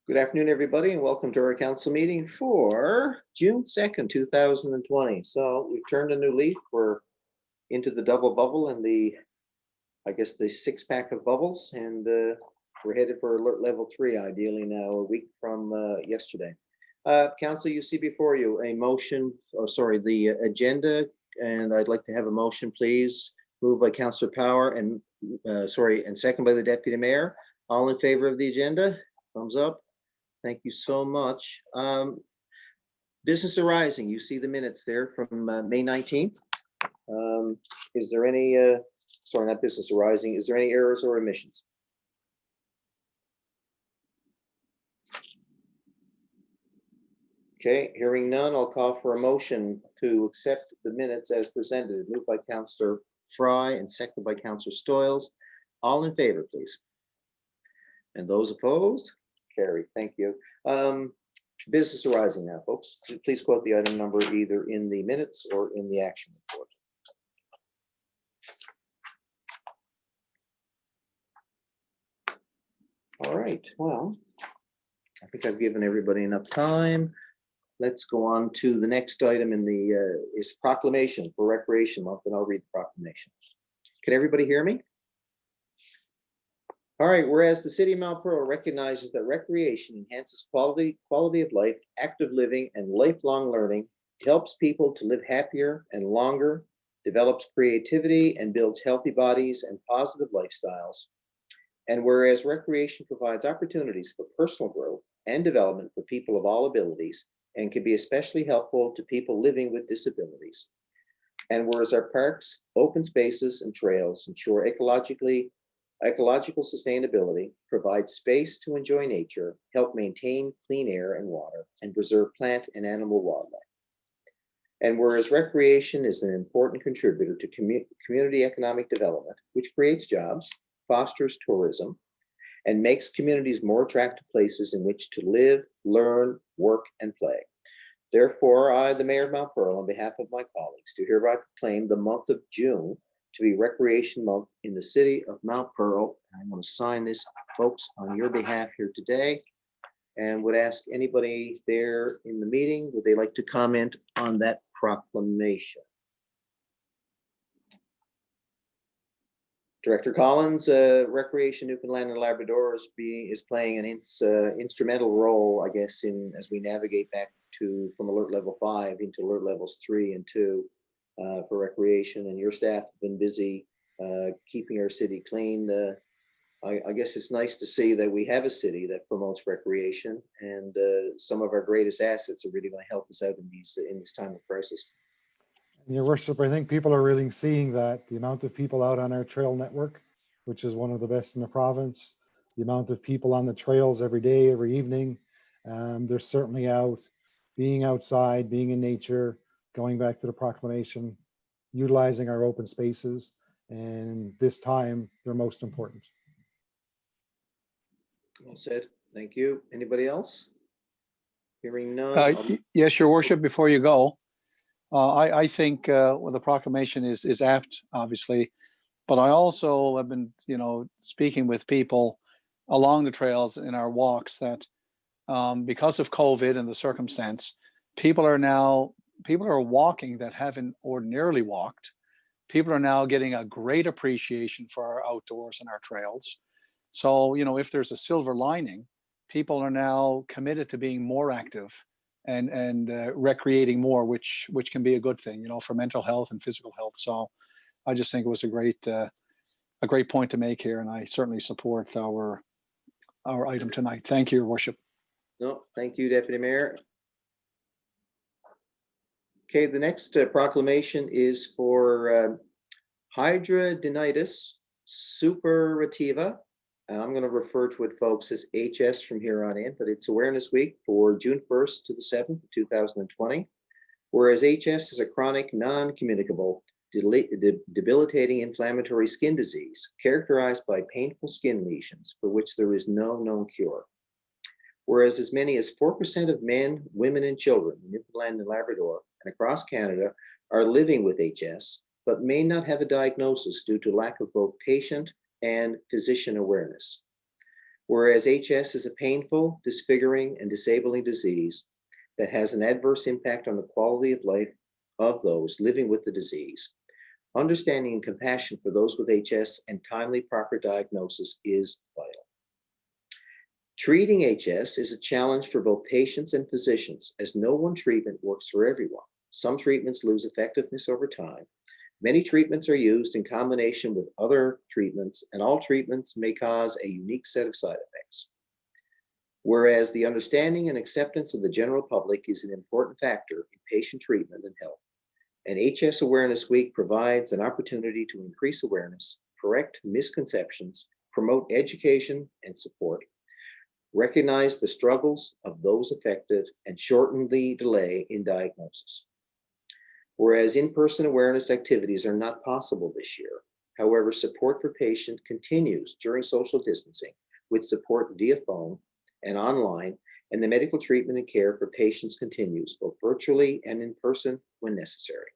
Good afternoon, everybody, and welcome to our council meeting for June 2nd, 2020. So we've turned a new leaf. We're into the double bubble and I guess the 6-pack of bubbles, and we're headed for alert level 3, ideally now a week from yesterday. Council, you see before you a motion, the agenda, and I'd like to have a motion, please. Moved by Councillor Power and second by the Deputy Mayor. All in favor of the agenda? Thumbs up. Thank you so much. Business arising, you see the minutes there from May 19th. Is there any, not business arising, is there any errors or omissions? Okay, hearing none, I'll call for a motion to accept the minutes as presented. Moved by Councillor Fry and seconded by Councillor Stoyles. All in favor, please. And those opposed? Carried. Thank you. Business arising now, folks. Please quote the item number either in the minutes or in the action report. All right. Well, I think I've given everybody enough time. Let's go on to the next item in the is Proclamation for Recreation Month, and I'll read the proclamation. Can everybody hear me? All right, whereas the City of Mount Pearl recognizes that recreation enhances quality of life, active living, and lifelong learning, helps people to live happier and longer, develops creativity, and builds healthy bodies and positive lifestyles. And whereas recreation provides opportunities for personal growth and development for people of all abilities and can be especially helpful to people living with disabilities. And whereas our parks, open spaces, and trails ensure ecological sustainability, provide space to enjoy nature, help maintain clean air and water, and preserve plant and animal wildlife. And whereas recreation is an important contributor to community economic development, which creates jobs, fosters tourism, and makes communities more attractive places in which to live, learn, work, and play. Therefore, I, the Mayor of Mount Pearl, on behalf of my colleagues, do hereby proclaim the month of June to be Recreation Month in the City of Mount Pearl. I'm going to sign this, folks, on your behalf here today, and would ask anybody there in the meeting, would they like to comment on that proclamation? Director Collins, Recreation Newfoundland and Labrador is playing an instrumental role, I guess, as we navigate back from alert level 5 into alert levels 3 and 2. For recreation, and your staff have been busy keeping our city clean. I guess it's nice to see that we have a city that promotes recreation, and some of our greatest assets are really going to help us out in this time of crisis. Your Worship, I think people are really seeing that the amount of people out on our trail network, which is one of the best in the province, the amount of people on the trails every day, every evening, they're certainly out, being outside, being in nature, going back to the proclamation, utilizing our open spaces, and this time they're most important. Well said. Thank you. Anybody else? Hearing none. Yes, Your Worship, before you go, I think the proclamation is apt, obviously, but I also have been, speaking with people along the trails in our walks that because of COVID and the circumstance, people are walking that haven't ordinarily walked. People are now getting a great appreciation for our outdoors and our trails. So, if there's a silver lining, people are now committed to being more active and recreating more, which can be a good thing, for mental health and physical health. So I just think it was a great point to make here, and I certainly support our item tonight. Thank you, Your Worship. No, thank you, Deputy Mayor. Okay, the next proclamation is for hidradenitis suppurativa. I'm going to refer to it, folks, as HS from here on in, but it's Awareness Week for June 1st to the 7th of 2020. Whereas HS is a chronic, non-communicable, debilitating inflammatory skin disease characterized by painful skin lesions for which there is no known cure. Whereas as many as 4% of men, women, and children in Newfoundland and Labrador and across Canada are living with HS, but may not have a diagnosis due to lack of both patient and physician awareness. Whereas HS is a painful, disfiguring, and disabling disease that has an adverse impact on the quality of life of those living with the disease. Understanding and compassion for those with HS and timely proper diagnosis is vital. Treating HS is a challenge for both patients and physicians, as no one treatment works for everyone. Some treatments lose effectiveness over time. Many treatments are used in combination with other treatments, and all treatments may cause a unique set of side effects. Whereas the understanding and acceptance of the general public is an important factor in patient treatment and health, and HS Awareness Week provides an opportunity to increase awareness, correct misconceptions, promote education and support, recognize the struggles of those affected, and shorten the delay in diagnosis. Whereas in-person awareness activities are not possible this year, however, support for patient continues during social distancing with support via phone and online, and the medical treatment and care for patients continues both virtually and in person when necessary.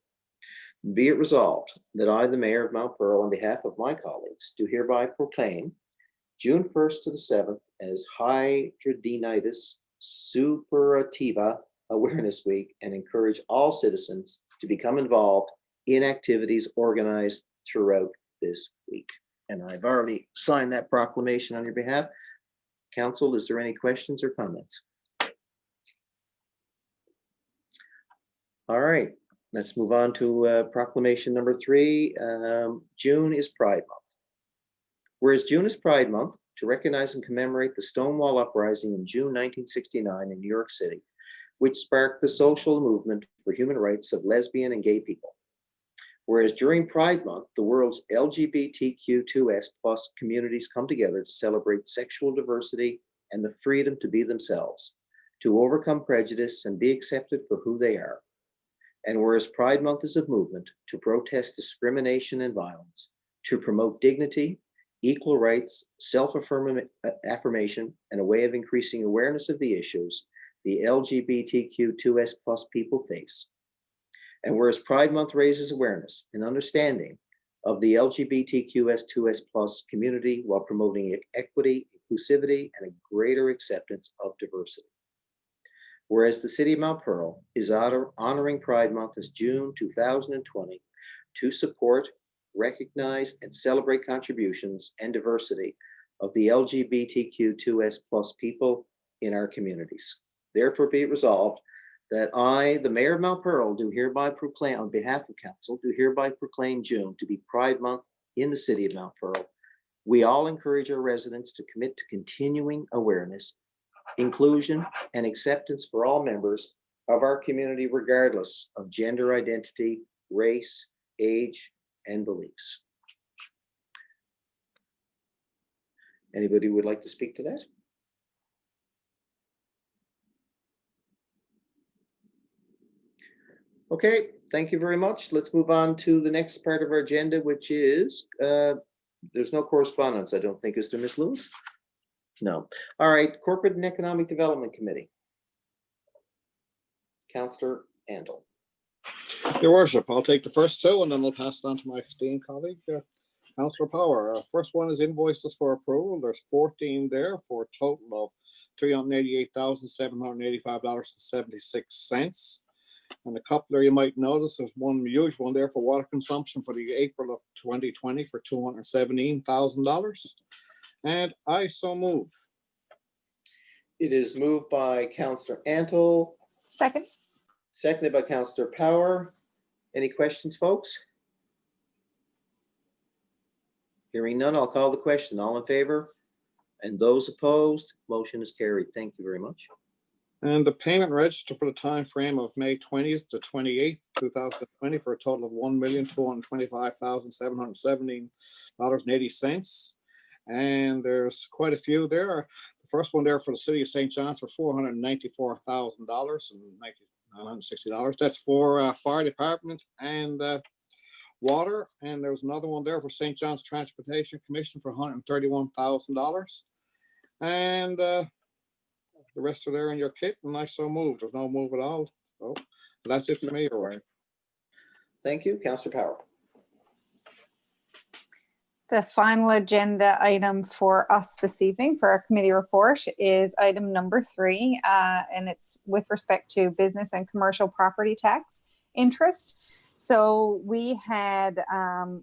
Be it resolved that I, the Mayor of Mount Pearl, on behalf of my colleagues, do hereby proclaim June 1st to the 7th as Hidradenitis Suppurativa Awareness Week, and encourage all citizens to become involved in activities organized throughout this week. And I've already signed that proclamation on your behalf. Council, is there any questions or comments? All right, let's move on to proclamation number 3. June is Pride Month. Whereas June is Pride Month, to recognize and commemorate the Stonewall Uprising in June 1969 in New York City, which sparked the social movement for human rights of lesbian and gay people. Whereas during Pride Month, the world's LGBTQ2S+ communities come together to celebrate sexual diversity and the freedom to be themselves, to overcome prejudice and be accepted for who they are. And whereas Pride Month is a movement to protest discrimination and violence, to promote dignity, equal rights, self-affirmation, and a way of increasing awareness of the issues the LGBTQ2S+ people face. And whereas Pride Month raises awareness and understanding of the LGBTQS2S+ community while promoting equity, inclusivity, and a greater acceptance of diversity. Whereas the City of Mount Pearl is honoring Pride Month as June 2020 to support, recognize, and celebrate contributions and diversity of the LGBTQ2S+ people in our communities. Therefore be it resolved that I, the Mayor of Mount Pearl, do hereby proclaim, on behalf of Council, do hereby proclaim June to be Pride Month in the City of Mount Pearl. We all encourage our residents to commit to continuing awareness, inclusion, and acceptance for all members of our community, regardless of gender identity, race, age, and beliefs. Anybody who would like to speak to that? Okay, thank you very much. Let's move on to the next part of our agenda, which is, there's no correspondence, I don't think, is there, Ms. Lewis? No. All right, Corporate and Economic Development Committee. Councillor Andel. Your Worship, I'll take the first two and then I'll pass it on to my esteemed colleague, Councillor Power. First one is invoices for approval. There's 14 there for a total of $388,785.76. And a couple there you might notice, there's one huge one there for water consumption for the April of 2020 for $217,000. And I so move. It is moved by Councillor Antle. Second. Seconded by Councillor Power. Any questions, folks? Hearing none, I'll call the question. All in favor? And those opposed? Motion is carried. Thank you very much. And the payment register for the time frame of May 20th to 28th, 2020 for a total of $1,225,717.80. And there's quite a few there. The first one there for the City of St. John's for $494,000.960. That's for fire department and water. And there's another one there for St. John's Transportation Commission for $131,000. And the rest are there in your kit, and I so move. There's no move at all. So that's it for me. Thank you, Councillor Power. The final agenda item for us this evening for our committee report is item number 3, and it's with respect to business and commercial property tax interest. So we had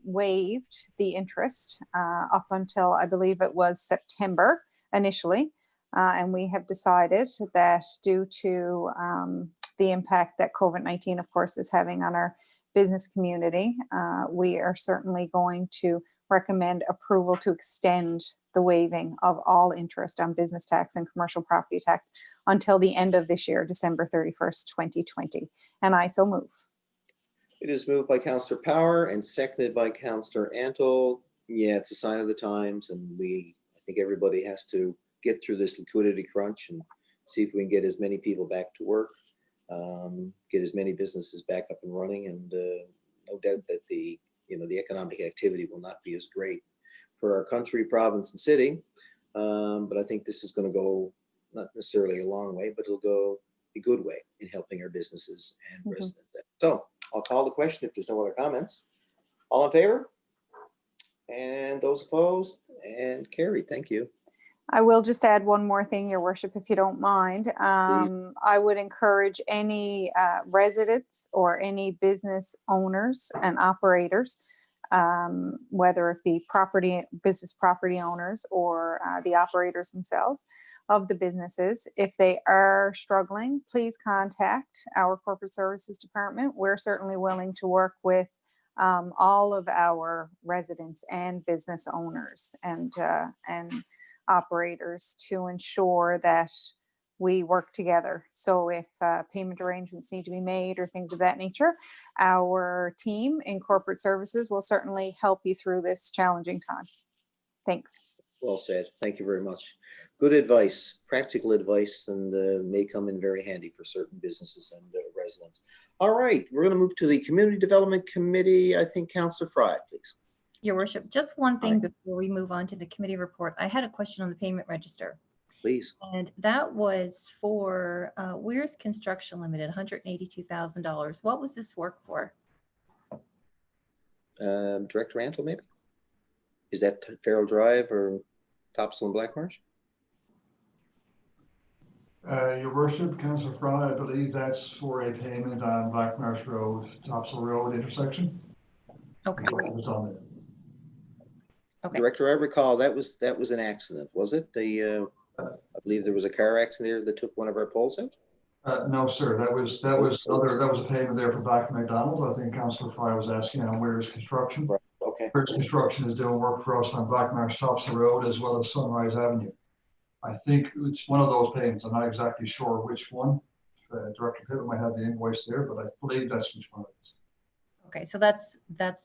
waived the interest up until I believe it was September initially, and we have decided that due to the impact that COVID-19, of course, is having on our business community, we are certainly going to recommend approval to extend the waiving of all interest on business tax and commercial property tax until the end of this year, December 31st, 2020. And I so move. It is moved by Councillor Power and seconded by Councillor Antle. Yeah, it's a sign of the times, and I think everybody has to get through this liquidity crunch and see if we can get as many people back to work, get as many businesses back up and running, and no doubt that the economic activity will not be as great for our country, province, and city. But I think this is going to go not necessarily a long way, but it'll go a good way in helping our businesses and residents. So I'll call the question if there's no other comments. All in favor? And those opposed? And carried. Thank you. I will just add one more thing, Your Worship, if you don't mind. I would encourage any residents or any business owners and operators, whether it be business property owners or the operators themselves of the businesses, if they are struggling, please contact our corporate services department. We're certainly willing to work with all of our residents and business owners and operators to ensure that we work together. So if payment arrangements need to be made or things of that nature, our team in corporate services will certainly help you through this challenging time. Thanks. Well said. Thank you very much. Good advice, practical advice, and may come in very handy for certain businesses and residents. All right, we're going to move to the Community Development Committee. I think Councillor Fry, please. Your Worship, just one thing before we move on to the committee report. I had a question on the payment register. Please. And that was for Weir's Construction Limited, $182,000. What was this work for? Director Antle, maybe? Is that Farrell Drive or Topsail and Blackmarsh? Your Worship, Councillor Fry, I believe that's for a payment on Blackmarsh Road, Topsail Road intersection. Okay. It's on there. Okay. Director, I recall that was an accident, was it? I believe there was a car accident there that took one of our poles out. No, sir. That was a payment there for Black McDonald. I think Councillor Fry was asking on Weir's Construction. Right. Okay. Weir's Construction is doing work for us on Blackmarsh Topsail Road as well as Sunrise Avenue. I think it's one of those payments. I'm not exactly sure which one. Director Pittman might have the invoice there, but I believe that's which one it is. Okay, so that's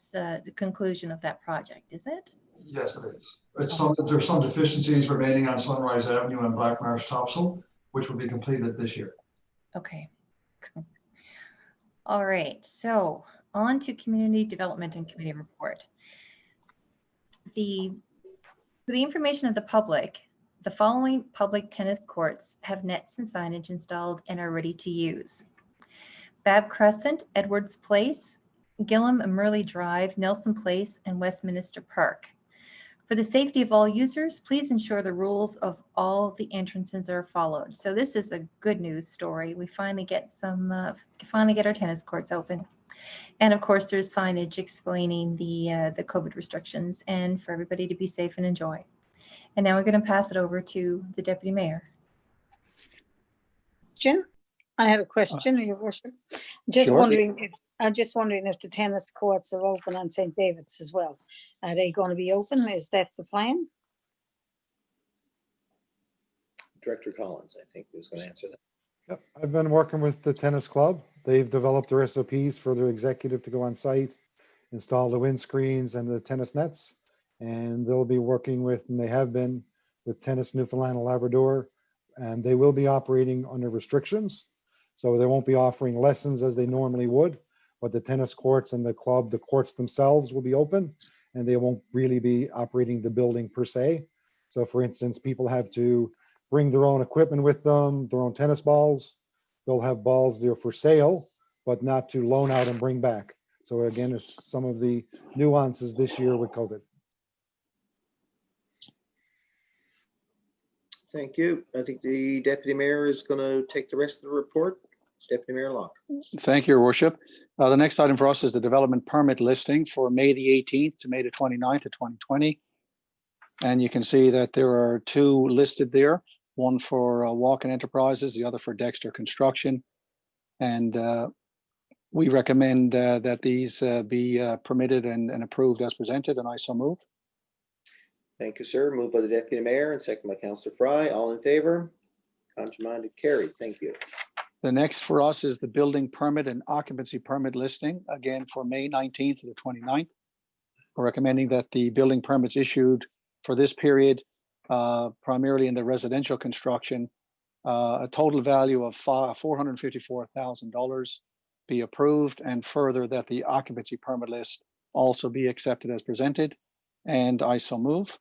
the conclusion of that project, is it? Yes, it is. There's some deficiencies remaining on Sunrise Avenue and Blackmarsh Topsail, which will be completed this year. Okay. Cool. All right, so on to community development and committee report. For the information of the public, the following public tennis courts have nets and signage installed and are ready to use: Bab Crescent, Edwards Place, Gillam and Murley Drive, Nelson Place, and Westminster Park. For the safety of all users, please ensure the rules of all the entrances are followed. So this is a good news story. We finally get our tennis courts open. And of course, there's signage explaining the COVID restrictions and for everybody to be safe and enjoy. And now we're going to pass it over to the Deputy Mayor. I had a question, Your Worship. I'm just wondering if the tennis courts are open on St. David's as well. Are they going to be open? Is that the plan? Director Collins, I think, is going to answer that. Yep. I've been working with the tennis club. They've developed their SOPs for their executive to go on site, install the windscreens and the tennis nets. And they'll be working with, and they have been, with Tennis Newfoundland and Labrador. And they will be operating under restrictions. So they won't be offering lessons as they normally would. But the tennis courts and the club, the courts themselves will be open, and they won't really be operating the building per se. So for instance, people have to bring their own equipment with them, their own tennis balls. They'll have balls there for sale, but not to loan out and bring back. So again, it's some of the nuances this year with COVID. Thank you. I think the deputy mayor is going to take the rest of the report. Deputy Mayor Locke. Thank you, Your Worship. The next item for us is the development permit listing for May the 18th to May the 29th of 2020. And you can see that there are two listed there, one for Walken Enterprises, the other for Dexter Construction. And we recommend that these be permitted and approved as presented, and I so move. Thank you, sir. Moved by the deputy mayor and second by Councillor Fry. All in favor? Contrary-minded, carried. Thank you. The next for us is the building permit and occupancy permit listing, again for May 19th to the 29th. We're recommending that the building permits issued for this period, primarily in the residential construction, a total value of $454,000 be approved, and further that the occupancy permit list also be accepted as presented. And I so move.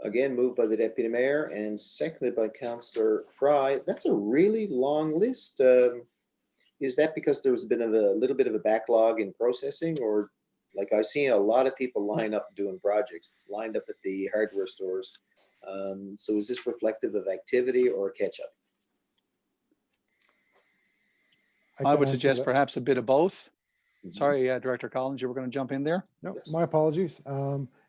Again, moved by the deputy mayor and seconded by Councillor Fry. That's a really long list. Is that because there was a little bit of a backlog in processing, or like I've seen a lot of people line up doing projects, lined up at the hardware stores. So is this reflective of activity or catch up? I can would answer suggest that. perhaps a bit of both. Sorry, Director Collins, you were going to jump in there? No, Yes. my apologies.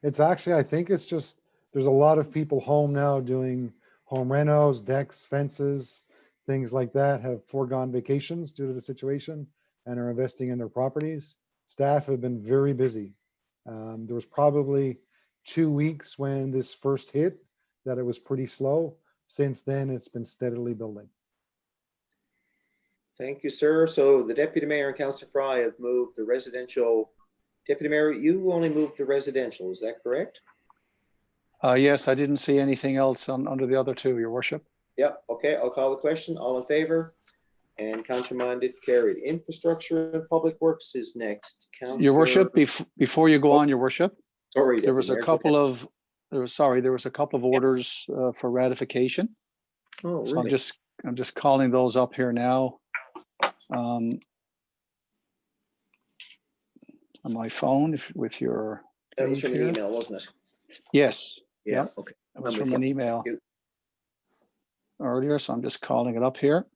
It's actually, I think it's just, there's a lot of people home now doing home renos, decks, fences, things like that, have foregone vacations due to the situation and are investing in their properties. Staff have been very busy. There was probably 2 weeks when this first hit that it was pretty slow. Since then, it's been steadily building. Thank you, sir. So the deputy mayor and Councillor Fry have moved the residential. Deputy mayor, you only moved the residential, is that correct? Yes, I didn't see anything else under the other two, Your Worship. Yeah, okay, I'll call the question. All in favor? And contrary-minded, carried. Infrastructure and Public Works is next. Your Worship, before you go Oh, on, Your Worship, Sorry, there was a Deputy Mayor, go couple ahead. of there was a couple of orders for ratification. Oh, So really? I'm just calling those up here now. On my phone, with your That was leave from an here. email, wasn't it? Yes, Yeah, Yep. okay. it was I'm with from an you. email Thank you. earlier, so I'm just calling it up here.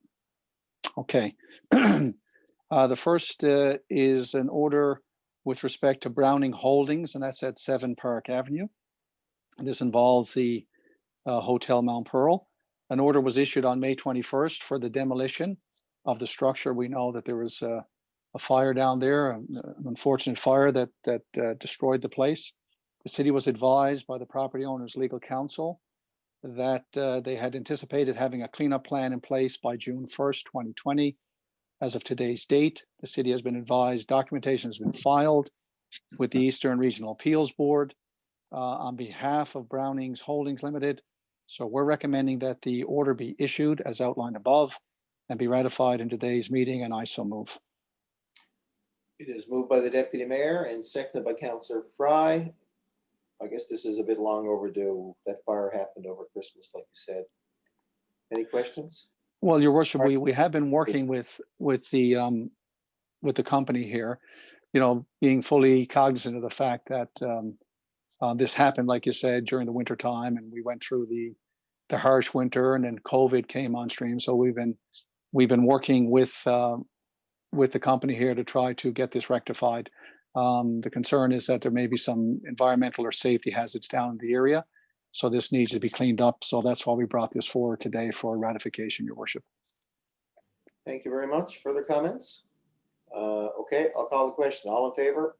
Okay. The first is an order with respect to Browning Holdings, and that's at 7 Park Avenue. And this involves the Hotel Mount Pearl. An order was issued on May 21st for the demolition of the structure. We know that there was a fire down there, an unfortunate fire that destroyed the place. The city was advised by the property owner's legal counsel that they had anticipated having a cleanup plan in place by June 1st, 2020. As of today's date, the city has been advised documentation has been filed with the Eastern Regional Appeals Board on behalf of Brownings Holdings Limited. So we're recommending that the order be issued as outlined above and be ratified in today's meeting, and I so move. It is moved by the deputy mayor and seconded by Councillor Fry. I guess this is a bit long overdue. That fire happened over Christmas, like you said. Any questions? Well, Your Worship, we have been working with the company here, being fully cognizant of the fact that this happened, like you said, during the winter time, and we went through the harsh winter, and then COVID came on stream. So we've been working with the company here to try to get this rectified. The concern is that there may be some environmental or safety hazards down in the area. So this needs to be cleaned up. So that's why we brought this forward today for ratification, Your Worship. Thank you very much. Further comments? Okay, I'll call the question. All in favor?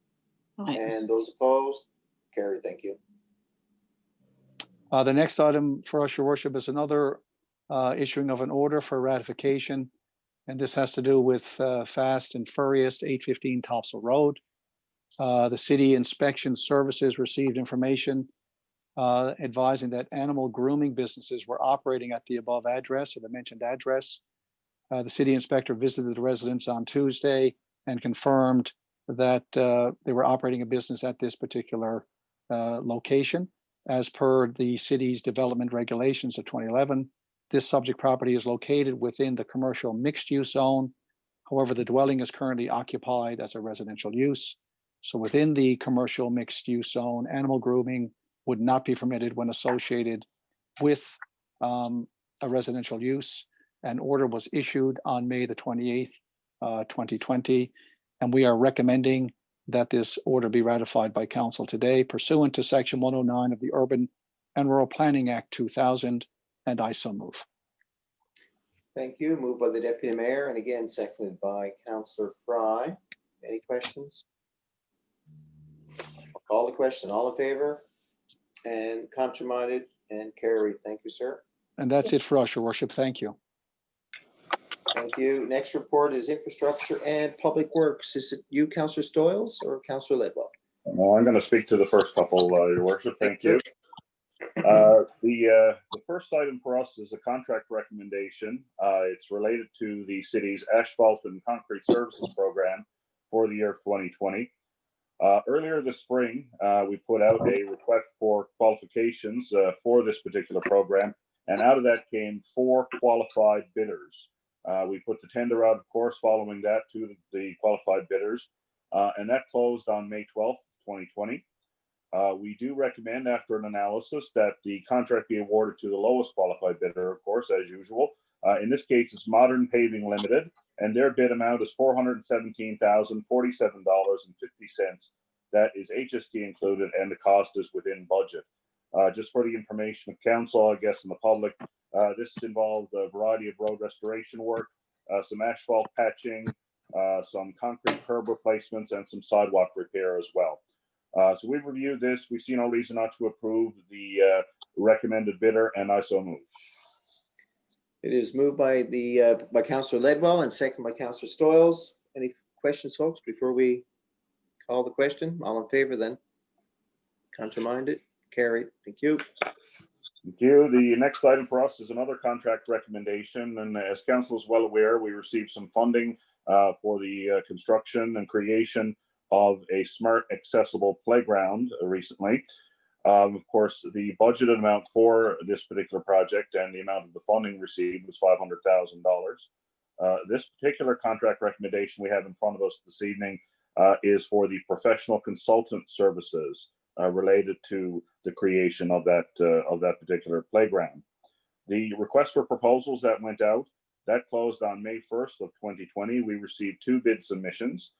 Aye. And those opposed? Carried, thank you. The next item for us, Your Worship, is another issuing of an order for ratification. And this has to do with Fast and Furious 815 Topsail Road. The city inspection services received information advising that animal grooming businesses were operating at the above address or the mentioned address. The city inspector visited the residence on Tuesday and confirmed that they were operating a business at this particular location. As per the city's development regulations of 2011, this subject property is located within the commercial mixed use zone. However, the dwelling is currently occupied as a residential use. So within the commercial mixed use zone, animal grooming would not be permitted when associated with a residential use. An order was issued on May the 28th, 2020, and we are recommending that this order be ratified by council today pursuant to section 109 of the Urban and Rural Planning Act 2000, and I so move. Thank you. Moved by the Deputy Mayor and again seconded by Councillor Fry. Any questions? I'll call the question. All in favor? And contrary-minded and carried. Thank you, sir. And that's it for us, Your Worship. Thank you. Thank you. Next report is Infrastructure and Public Works. Is it you, Councillor Stoyles, or Councillor Ledwell? Well, I'm going to speak to the first couple, Your Worship. Thank you. The first item for us is a contract recommendation. It's related to the city's asphalt and concrete services program for the year of 2020. Earlier this spring, we put out a request for qualifications for this particular program, and out of that came 4 qualified bidders. We put the tender out, of course, following that to the qualified bidders, and that closed on May 12th, 2020. We do recommend, after an analysis, that the contract be awarded to the lowest qualified bidder, of course, as usual. In this case, it's Modern Paving Limited, and their bid amount is $417,047.50. That is HST included, and the cost is within budget. Just for the information of council, I guess, and the public, this involved a variety of road restoration work, some asphalt patching, some concrete curb replacements, and some sidewalk repair as well. So we've reviewed this. We see no reason not to approve the recommended bidder, and I so move. It is moved by Councillor Ledwell and second by Councillor Stoyles. Any questions, folks, before we call the question? All in favor then? Contrary-minded? Carried. Thank you. Thank you. The next item for us is another contract recommendation, and as council is well aware, we received some funding for the construction and creation of a smart accessible playground recently. Of course, the budgeted amount for this particular project and the amount of the funding received was $500,000. This particular contract recommendation we have in front of us this evening is for the professional consultant services related to the creation of that particular playground. The request for proposals that went out, that closed on May 1st of 2020. We received 2 bid submissions.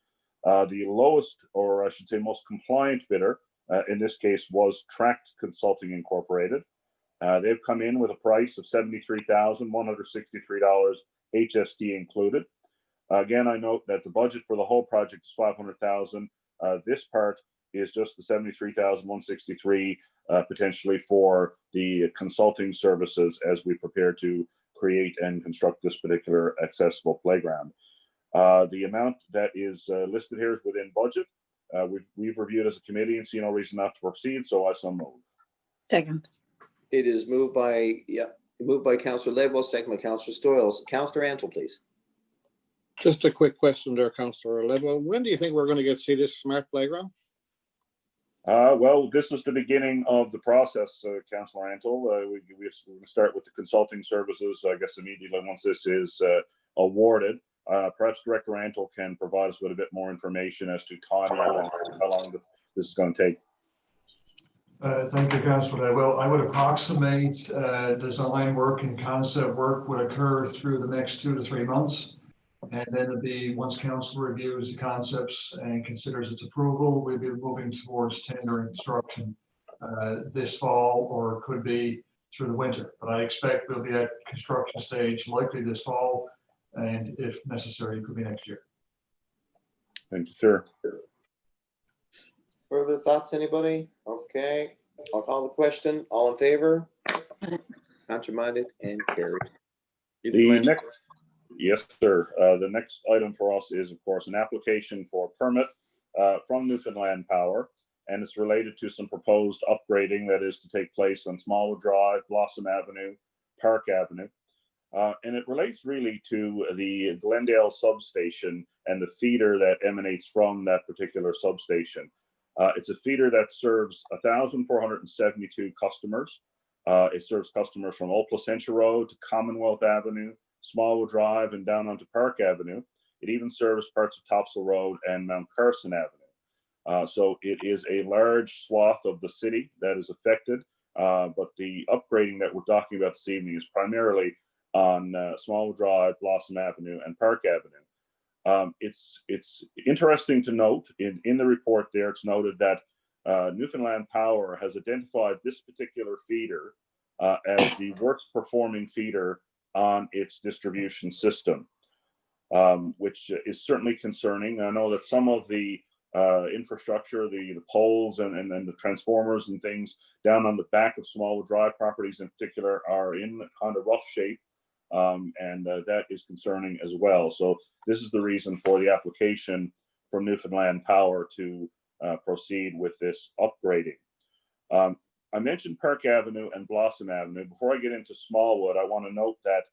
The lowest, or I should say most compliant bidder in this case was Tract Consulting Incorporated. They've come in with a price of $73,163, HST included. Again, I note that the budget for the whole project is $500,000. This part is just the $73,163 potentially for the consulting services as we prepare to create and construct this particular accessible playground. The amount that is listed here is within budget. We've reviewed as a committee and see no reason not to proceed, so I so move. Second. It is moved by Councillor Ledwell, second by Councillor Stoyles. Councillor Antle, please. Just a quick question there, Councillor Ledwell. When do you think we're going to get to see this smart playground? Well, this is the beginning of the process, Councillor Antle. We're going to start with the consulting services, I guess, immediately once this is awarded. Perhaps Director Antle can provide us with a bit more information as to timeline and how long this is going to take. Thank you, Councillor. Well, I would approximate design work and concept work would occur through the next 2 to 3 months. And then it'll be, once council reviews the concepts and considers its approval, we'll be moving towards tender and construction this fall, or could be through the winter. But I expect we'll be at construction stage likely this fall, and if necessary, it could be next year. Thank you, sir. Further thoughts, anybody? Okay, I'll call the question. All in favor? Contrary-minded and carried. Yes, sir. The next item for us is, of course, an application for a permit from Newfoundland Power, and it's related to some proposed upgrading that is to take place on Smallwood Drive, Blossom Avenue, Park Avenue. And it relates really to the Glendale substation and the feeder that emanates from that particular substation. It's a feeder that serves 1,472 customers. It serves customers from Old Placentia Road to Commonwealth Avenue, Smallwood Drive, and down onto Park Avenue. It even serves parts of Topsail Road and Mount Carson Avenue. So it is a large swath of the city that is affected But the upgrading that we're talking about this evening is primarily on Smallwood Drive, Blossom Avenue, and Park Avenue. It's interesting to note in the report there, it's noted that Newfoundland Power has identified this particular feeder as the worst performing feeder on its distribution system, which is certainly concerning. I know that some of the infrastructure, the poles and the transformers and things down on the back of Smallwood Drive properties in particular are in kind of rough shape, and that is concerning as well. So this is the reason for the application from Newfoundland Power to proceed with this upgrading. I mentioned Park Avenue and Blossom Avenue. Before I get into Smallwood, I want to note that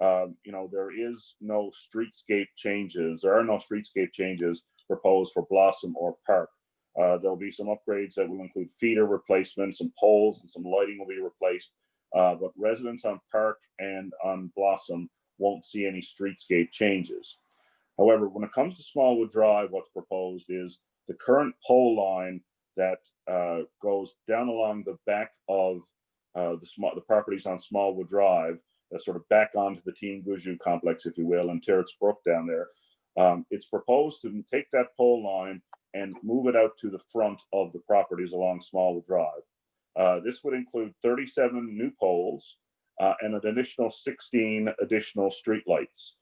there is no streetscape changes. There are no streetscape changes proposed for Blossom or Park. There'll be some upgrades that will include feeder replacement, some poles, and some lighting will be replaced. But residents on Park and on Blossom won't see any streetscape changes. However, when it comes to Smallwood Drive, what's proposed is the current pole line that goes down along the back of the properties on Smallwood Drive, sort of back onto the Teen Guju complex, if you will, and Terrett's Brook down there. It's proposed to take that pole line and move it out to the front of the properties along Smallwood Drive. This would include 37 new poles and an additional 16 additional streetlights.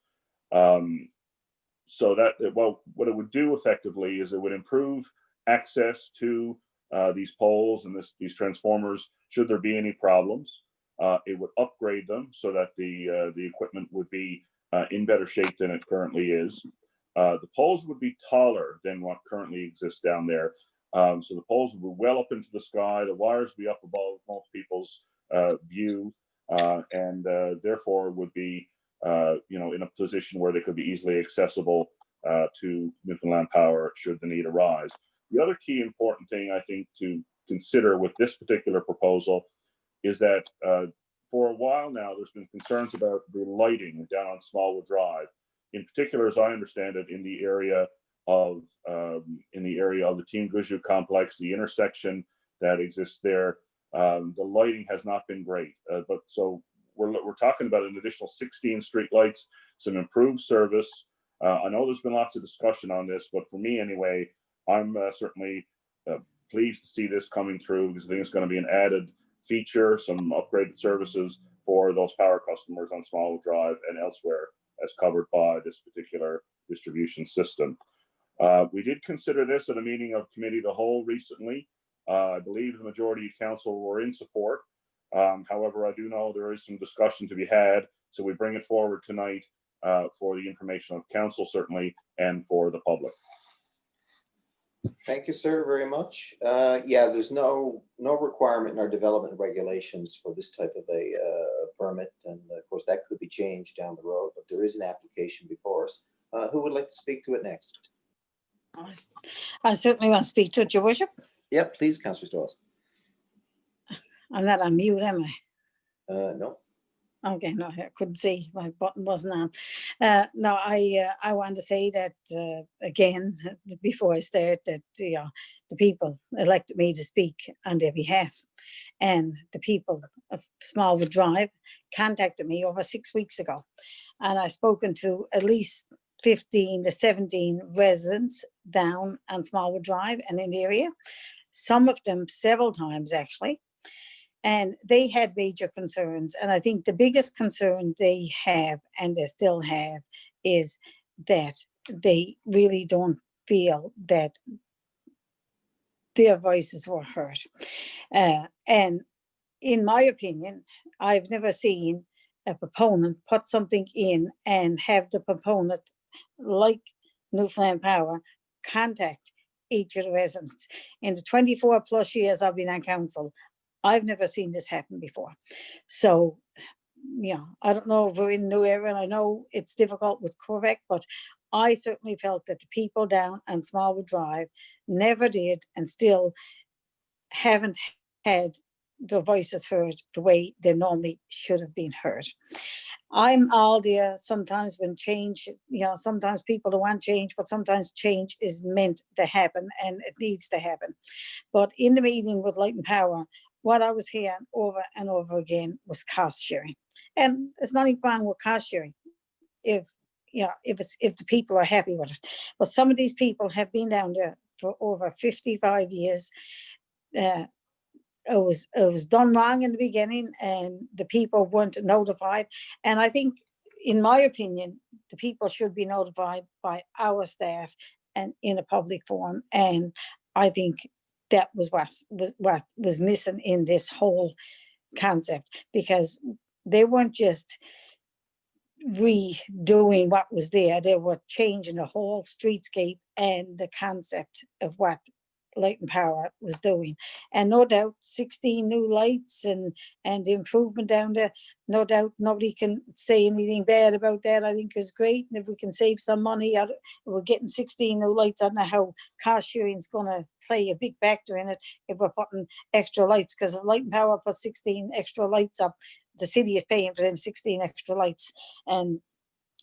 So that, well, what it would do effectively is it would improve access to these poles and these transformers should there be any problems. It would upgrade them so that the equipment would be in better shape than it currently is. The poles would be taller than what currently exists down there. So the poles would be well up into the sky. The wires would be up above most people's view, and therefore would be in a position where they could be easily accessible to Newfoundland Power should the need arise. The other key important thing I think to consider with this particular proposal is that for a while now, there's been concerns about the lighting down on Smallwood Drive. In particular, as I understand it, in the area of the Teen Guju complex, the intersection that exists there, the lighting has not been great. But so we're talking about an additional 16 streetlights, some improved service. I know there's been lots of discussion on this, but for me anyway, I'm certainly pleased to see this coming through because I think it's going to be an added feature, some upgraded services for those power customers on Smallwood Drive and elsewhere as covered by this particular distribution system. We did consider this at a meeting of Committee of the Whole recently. I believe the majority of council were in support. However, I do know there is some discussion to be had, so we bring it forward tonight for the information of council certainly and for the public. Thank you, sir, very much. Yeah, there's no requirement in our development regulations for this type of a permit, and of course that could be changed down the road, but there is an application before us. Who would like to speak to it next? I certainly want to speak to it, Your Worship. Yep, please, Councillor Stawes. I'm not on mute, am I? No. Okay, no, I couldn't see. My button wasn't on. No, I want to say that again, before I start, that the people elected me to speak on their behalf. And the people of Smallwood Drive contacted me over 6 weeks ago. And I've spoken to at least 15 to 17 residents down on Smallwood Drive and in the area. Some of them several times, actually. And they had major concerns. And I think the biggest concern they have, and they still have, is that they really don't feel that their voices were heard. And in my opinion, I've never seen a proponent put something in and have the proponent, like Newfoundland Power, contact each of the residents. In the 24 plus years I've been on council, I've never seen this happen before. So, yeah, I don't know if we're in a new era, and I know it's difficult with Quebec, but I certainly felt that the people down on Smallwood Drive never did and still haven't had their voices heard the way they normally should have been heard. I'm all there sometimes when change, sometimes people don't want change, but sometimes change is meant to happen and it needs to happen. But in the meeting with Light and Power, what I was hearing over and over again was cost sharing. And there's nothing wrong with cost sharing if, yeah, if the people are happy with it. But some of these people have been down there for over 55 years. It was done wrong in the beginning and the people weren't notified. And I think, in my opinion, the people should be notified by our staff and in a public forum. And I think that was what was missing in this whole concept, because they weren't just redoing what was there, they were changing the whole streetscape and the concept of what Light and Power was doing. And no doubt 16 new lights and the improvement down there, no doubt nobody can say anything bad about that. I think is great. And if we can save some money out, we're getting 16 new lights. I don't know how cost sharing is going to play a big factor in it if we're putting extra lights, because if Light and Power put 16 extra lights up, the city is paying for them 16 extra lights. And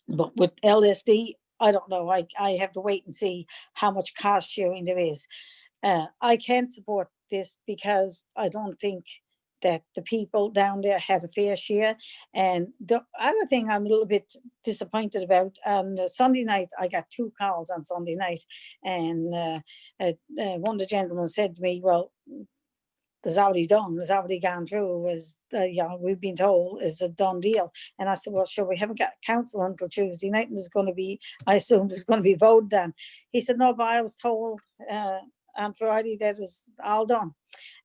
but with LSD, I don't know. I have to wait and see how much cost sharing there is. I can't support this because I don't think that the people down there had a fair share. And the other thing I'm a little bit disappointed about, on Sunday night, I got 2 calls on Sunday night. And one of the gentlemen said to me, well, there's already done, there's already gone through, was, we've been told is a done deal. And I said, well, sure, we haven't got council until Tuesday night, and there's going to be, I assume there's going to be voted on. He said, no, but I was told on Friday that is all done.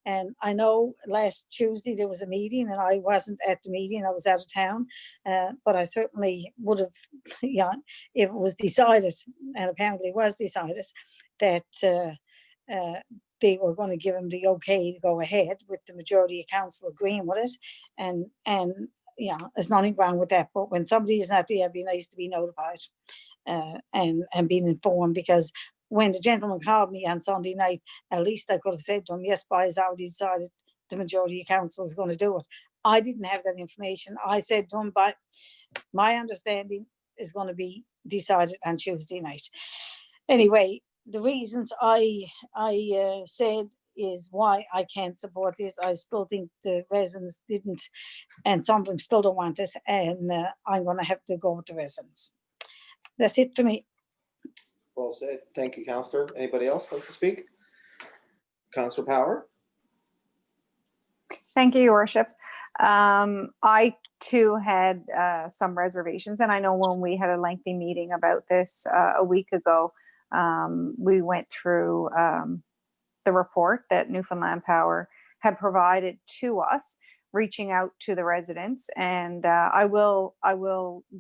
And I know last Tuesday there was a meeting and I wasn't at the meeting, I was out of town, but I certainly would have, if it was decided, and apparently was decided, that they were going to give him the okay to go ahead with the majority of council agreeing with it. And there's nothing wrong with that. But when somebody is not there, it'd be nice to be notified and being informed, because when the gentleman called me on Sunday night, at least I could have said to him, yes, boys, I already decided the majority of council is going to do it. I didn't have that information. I said to him, but my understanding is going to be decided on Tuesday night. Anyway, the reasons I said is why I can't support this. I still think the residents didn't, and some of them still don't want it, and I'm going to have to go with the residents. That's it for me. Well said. Thank you, Councillor. Anybody else like to speak? Councillor Power? Thank you, Your Worship. I too had some reservations, and I know when we had a lengthy meeting about this a week ago, we went through the report that Newfoundland Power had provided to us, reaching out to the residents. And I will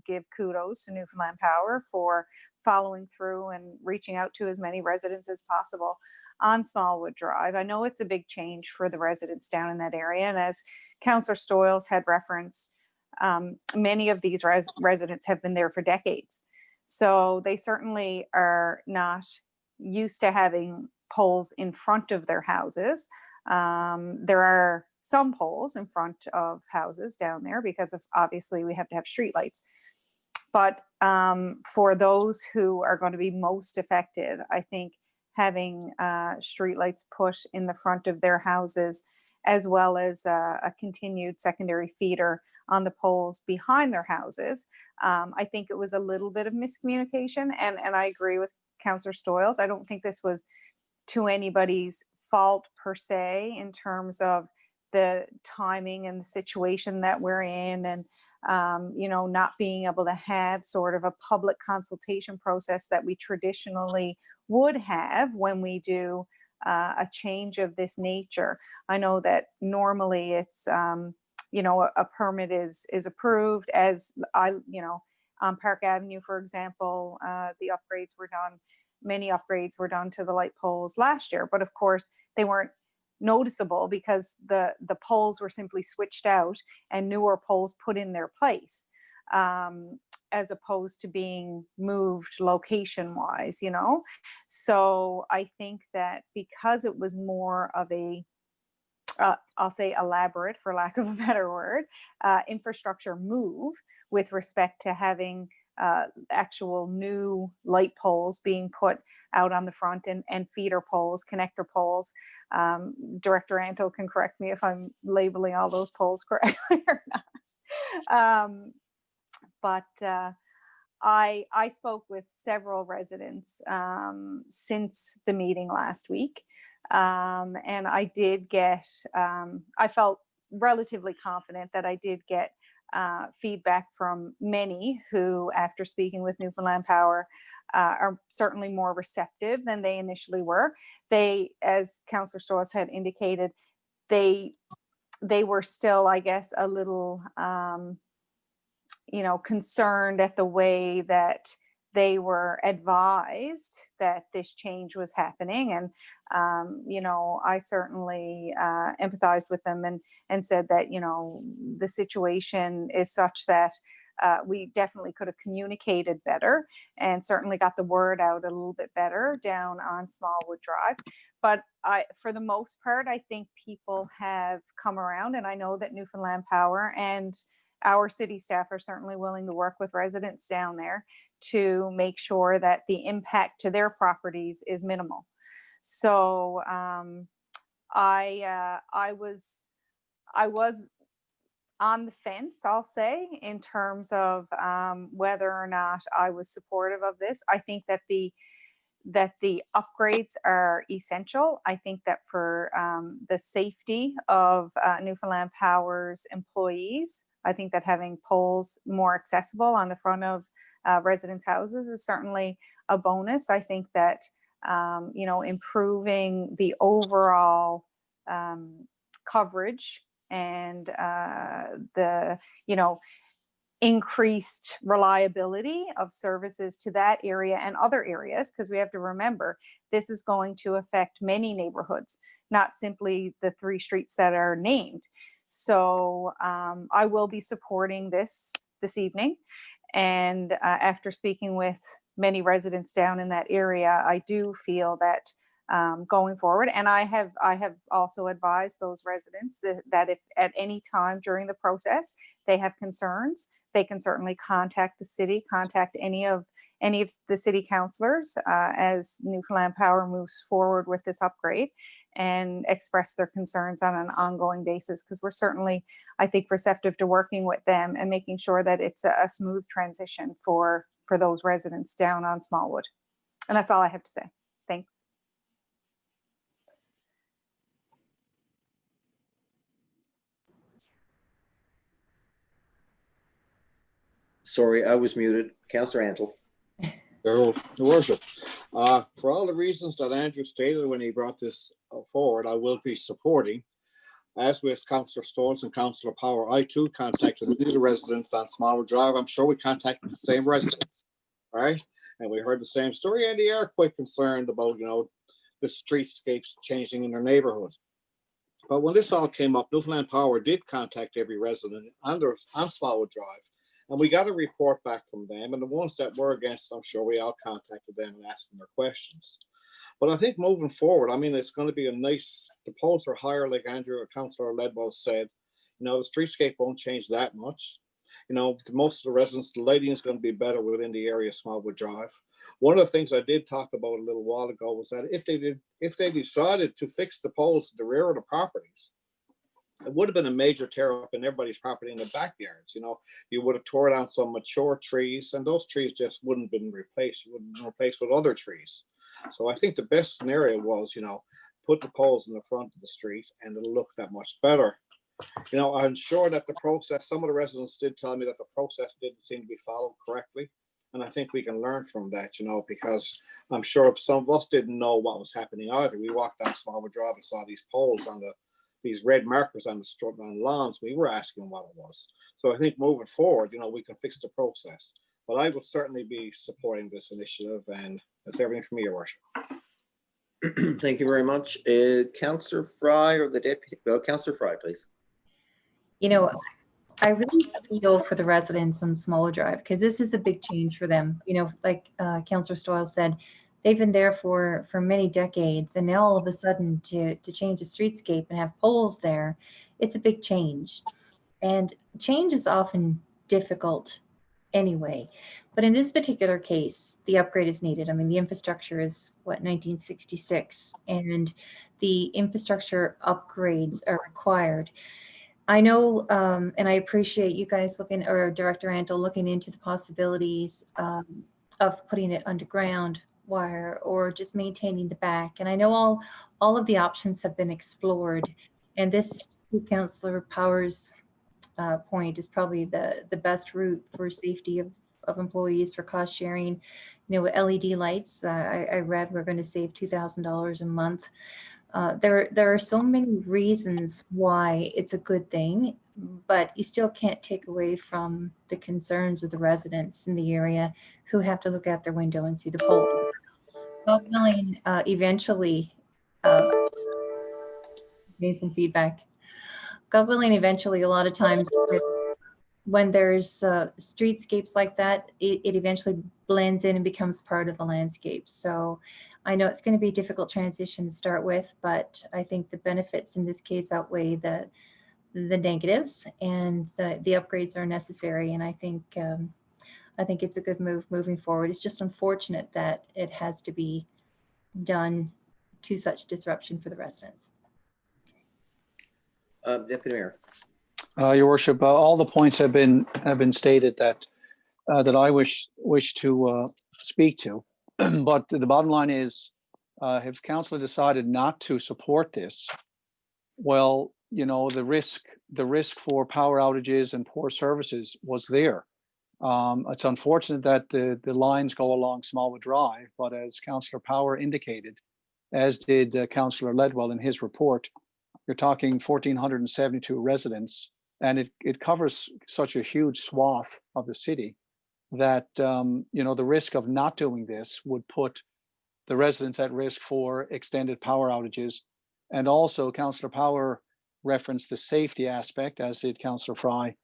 give kudos to Newfoundland Power for following through and reaching out to as many residents as possible on Smallwood Drive. I know it's a big change for the residents down in that area. And as Councillor Stoyles had referenced, many of these residents have been there for decades. So they certainly are not used to having poles in front of their houses. There are some poles in front of houses down there because of, obviously, we have to have streetlights. But for those who are going to be most affected, I think having streetlights put in the front of their houses, as well as a continued secondary feeder on the poles behind their houses, I think it was a little bit of miscommunication. And I agree with Councillor Stoyles. I don't think this was to anybody's fault per se, in terms of the timing and the situation that we're in, and not being able to have sort of a public consultation process that we traditionally would have when we do a change of this nature. I know that normally it's a permit is approved, as on Park Avenue, for example, the upgrades were done. Many upgrades were done to the light poles last year, but of course they weren't noticeable because the poles were simply switched out and newer poles put in their place, as opposed to being moved location wise, So I think that because it was more of a I'll say elaborate, for lack of a better word, infrastructure move with respect to having actual new light poles being put out on the front, and feeder poles, connector poles. Director Anto can correct me if I'm labeling all those poles correctly or not. But I spoke with several residents since the meeting last week. And I did get, I felt relatively confident that I did get feedback from many who, after speaking with Newfoundland Power, are certainly more receptive than they initially were. They, as Councillor Stoss had indicated, they were still, I guess, a little, concerned at the way that they were advised that this change was happening. And, I certainly empathized with them and said that, the situation is such that we definitely could have communicated better and certainly got the word out a little bit better down on Smallwood Drive. But for the most part, I think people have come around, and I know that Newfoundland Power and our city staff are certainly willing to work with residents down there to make sure that the impact to their properties is minimal. So I was on the fence, I'll say, in terms of whether or not I was supportive of this. I think that the upgrades are essential. I think that for the safety of Newfoundland Power's employees, I think that having poles more accessible on the front of residents' houses is certainly a bonus. I think that, improving the overall coverage and the, increased reliability of services to that area and other areas, because we have to remember this is going to affect many neighborhoods, not simply the 3 streets that are named. So I will be supporting this evening. And after speaking with many residents down in that area, I do feel that going forward, and I have also advised those residents that if at any time during the process they have concerns, they can certainly contact the city, contact any of the city councillors as Newfoundland Power moves forward with this upgrade, and express their concerns on an ongoing basis, because we're certainly, I think, receptive to working with them and making sure that it's a smooth transition for those residents down on Smallwood. And that's all I have to say. Thanks. Sorry, I was muted. Councillor Antle. Your worship, for all the reasons that Andrew stated when he brought this forward, I will be supporting. As with Councillor Stolz and Councillor Power, I too contacted the residents on Smallwood Drive. I'm sure we contacted the same residents, right? And we heard the same story, and they are quite concerned about, the streetscapes changing in their neighborhood. But when this all came up, Newfoundland Power did contact every resident on Smallwood Drive, and we got a report back from them. And the ones that were against, I'm sure we all contacted them and asked them their questions. But I think moving forward, it's going to be the poles are higher, like Andrew or Councillor Ledwell said. The streetscape won't change that much. Most of the residents, the lighting is going to be better within the area of Smallwood Drive. One of the things I did talk about a little while ago was that if they decided to fix the poles at the rear of the properties, it would have been a major tear up in everybody's property in the backyards. You would have tore down some mature trees, and those trees just wouldn't have been replaced. You would have been replaced with other trees. So I think the best scenario was, put the poles in the front of the street, and it'll look that much better. I'm sure that the process, some of the residents did tell me that the process didn't seem to be followed correctly. And I think we can learn from that, because I'm sure some of us didn't know what was happening either. We walked down Smallwood Drive and saw these poles these red markers on the strip on lawns. We were asking what it was. So I think moving forward, we can fix the process. But I would certainly be supporting this initiative, and that's everything from me, Your Worship. Thank you very much. Councillor Fry or the deputy? Councillor Fry, please. I really feel for the residents on Smallwood Drive, because this is a big change for them. Like Councillor Stoyle said, they've been there for many decades, and now all of a sudden to change the streetscape and have poles there, it's a big change. And change is often difficult anyway. But in this particular case, the upgrade is needed. I mean, the infrastructure is what, 1966, and the infrastructure upgrades are required. I know, and I appreciate you guys looking, or Director Antle looking into the possibilities of putting it underground wire or just maintaining the back. And I know all of the options have been explored, and this, to Councillor Powers' point, is probably the best route for safety of employees, for cost sharing. You know, with LED lights, I read we're going to save $2,000 a month. There are so many reasons why it's a good thing, but you still can't take away from the concerns of the residents in the area who have to look out their window and see the pole. God willing, eventually, need some feedback. God willing, eventually, a lot of times when there's streetscapes like that, it eventually blends in and becomes part of the landscape. So I know it's going to be a difficult transition to start with, but I think the benefits in this case outweigh the negatives, and the upgrades are necessary. And I think it's a good move moving forward. It's just unfortunate that it has to be done to such disruption for the residents. Deputy Mayor. Your Worship, all the points have been stated that I wish to speak to, but the bottom line is, if Council decided not to support this, well, you know, the risk for power outages and poor services was there. It's unfortunate that the lines go along Smallwood Drive, but as Councillor Power indicated, as did Councillor Ledwell in his report, you're talking 1,472 residents, and it covers such a huge swath of the city that you know, the risk of not doing this would put the residents at risk for extended power outages. And also, Councillor Power referenced the safety aspect, as did Councillor Fry.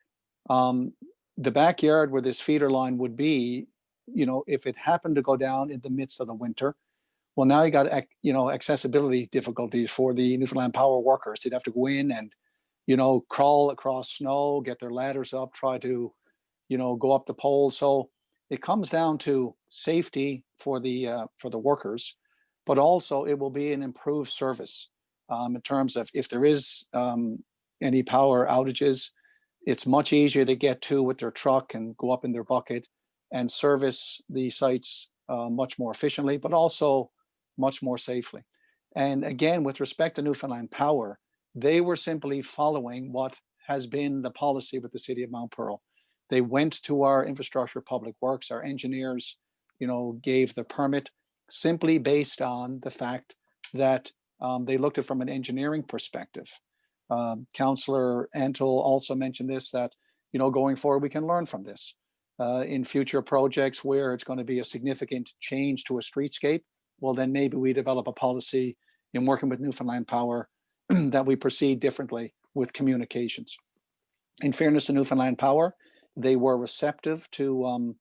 The backyard where this feeder line would be, you know, if it happened to go down in the midst of the winter, well, now you got, you know, accessibility difficulties for the Newfoundland Power workers. They'd have to go in and, you know, crawl across snow, get their ladders up, try to, you know, go up the pole. So it comes down to safety for the workers, but also it will be an improved service in terms of if there is any power outages, it's much easier to get to with their truck and go up in their bucket and service the sites much more efficiently, but also much more safely. And again, with respect to Newfoundland Power, they were simply following what has been the policy with the city of Mount Pearl. They went to our infrastructure public works, our engineers, you know, gave the permit simply based on the fact that they looked at it from an engineering perspective. Councillor Antle also mentioned this, that, you know, going forward, we can learn from this. In future projects where it's going to be a significant change to a streetscape, well, then maybe we develop a policy in working with Newfoundland Power that we proceed differently with communications. In fairness to Newfoundland Power, they were receptive to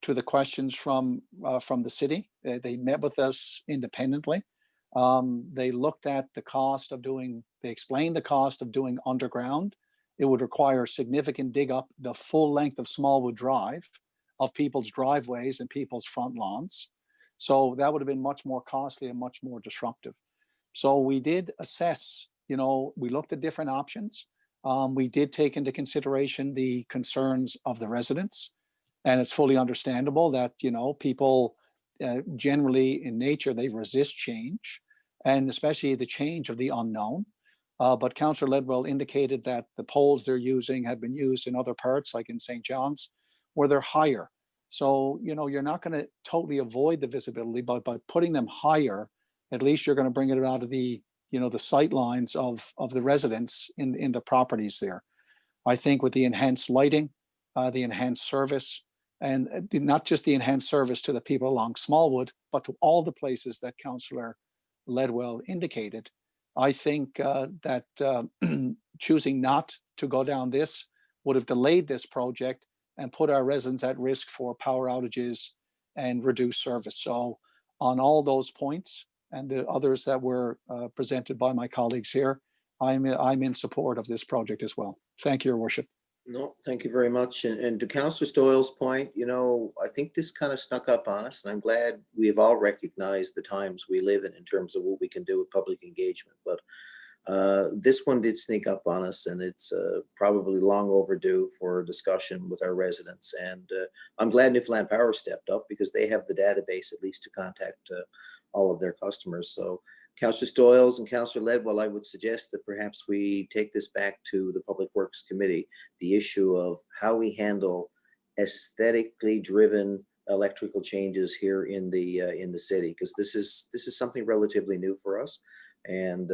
the questions from the city. They met with us independently. They looked at the cost of doing, they explained the cost of doing underground. It would require significant dig up the full length of Smallwood Drive, of people's driveways and people's front lawns. So that would have been much more costly and much more disruptive. So we did assess, you know, we looked at different options. We did take into consideration the concerns of the residents, and it's fully understandable that, you know, people generally in nature, they resist change, and especially the change of the unknown. But Councillor Ledwell indicated that the poles they're using have been used in other parts, like in St. John's, where they're higher. So, you know, you're not going to totally avoid the visibility, but by putting them higher, at least you're going to bring it out of the, you know, the sight lines of the residents in the properties there. I think with the enhanced lighting, the enhanced service, and not just the enhanced service to the people along Smallwood, but to all the places that Councillor Ledwell indicated, I think that choosing not to go down this would have delayed this project and put our residents at risk for power outages and reduced service. So on all those points and the others that were presented by my colleagues here, I'm in support of this project as well. Thank you, Your Worship. No, thank you very much. And to Councillor Stoyle's point, I think this kind of snuck up on us, and I'm glad we have all recognized the times we live in terms of what we can do with public engagement. But this one did sneak up on us, and it's probably long overdue for discussion with our residents. And I'm glad Newfoundland Power stepped up because they have the database at least to contact all of their customers. So Councillor Stoyles and Councillor Ledwell, I would suggest that perhaps we take this back to the Public Works Committee, the issue of how we handle aesthetically driven electrical changes here in the city, because this is something relatively new for us. And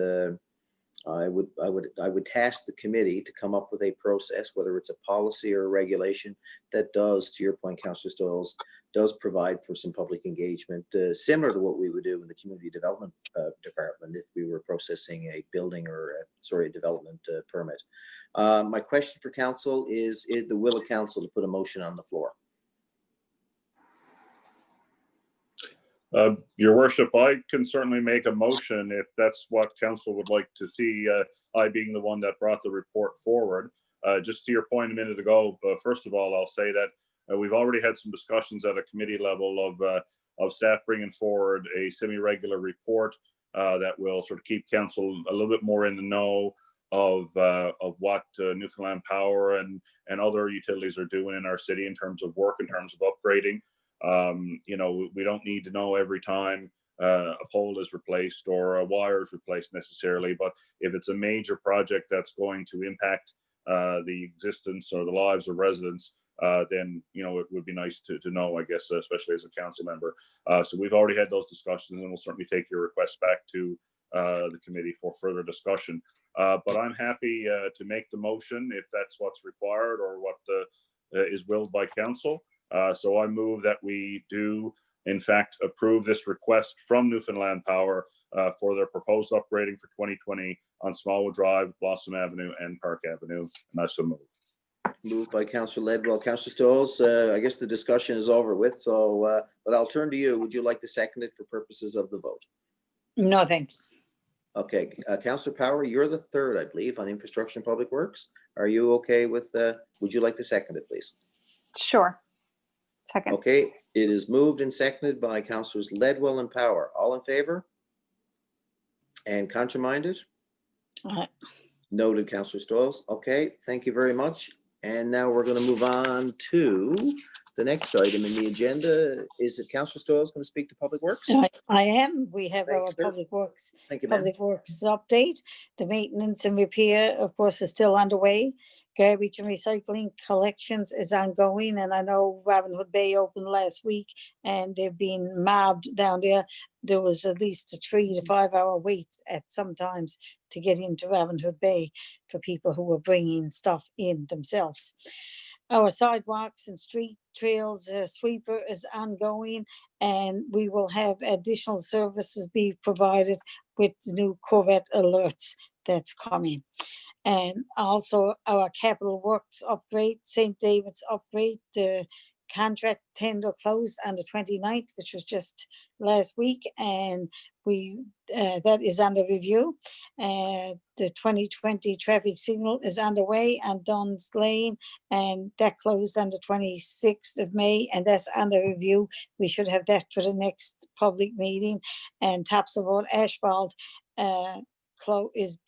I would task the committee to come up with a process, whether it's a policy or a regulation, that does, to your point, Councillor Stoyles, does provide for some public engagement, similar to what we would do in the community development department if we were processing a building or a development permit. My question for council is the will of council to put a motion on the floor? Your worship, I can certainly make a motion if that's what council would like to see, I being the one that brought the report forward. Just to your point a minute ago, first of all, I'll say that we've already had some discussions at a committee level of staff bringing forward a semi-regular report that will sort of keep council a little bit more in the know of what Newfoundland Power and other utilities are doing in our city in terms of work, in terms of upgrading. We don't need to know every time a pole is replaced or a wire is replaced necessarily, but if it's a major project that's going to impact the existence or the lives of residents, then it would be nice to know, I guess, especially as a council member. So we've already had those discussions, and we'll certainly take your request back to the committee for further discussion. But I'm happy to make the motion if that's what's required or what is willed by council. So I move that we do, in fact, approve this request from Newfoundland Power for their proposed upgrading for 2020 on Smallwood Drive, Blossom Avenue, and Park Avenue. And I so move. Moved by Councillor Ledwell. Councillor Stoyles, I guess the discussion is over with, so, but I'll turn to you. Would you like to second it for purposes of the vote? No, thanks. Okay, Councillor Power, you're the third, I believe, on Infrastructure and Public Works. Are you okay with, would you like to second it, please? Sure. Second. Okay, it is moved and seconded by Councillors Ledwell and Power. All in favor? And contrary-minded? Noted, Councillor Stoyles. Okay, thank you very much. And now we're going to move on to the next item in the agenda. Is it Councillor Stoyles going to speak to Public Works? I am. We have Thanks, our sir. Public Works Thank you, ma'am. update. The maintenance and repair, of course, is still underway. Garbage and recycling collections is ongoing, and I know Robin Hood Bay opened last week and they've been mobbed down there. There was at least a 3 to 5 hour wait at some times to get into Robin Hood Bay for people who were bringing stuff in themselves. Our sidewalks and street trails sweeper is ongoing, and we will have additional services be provided with the new Corvette alerts that's coming. And also our capital works upgrade, St. David's upgrade, the contract tender closed on the 29th, which was just last week, and that is under review. The 2020 traffic signal is underway on Dunn's Lane, and that closed on the 26th of May, and that's under review. We should have that for the next public meeting. And Topsail Road asphalt is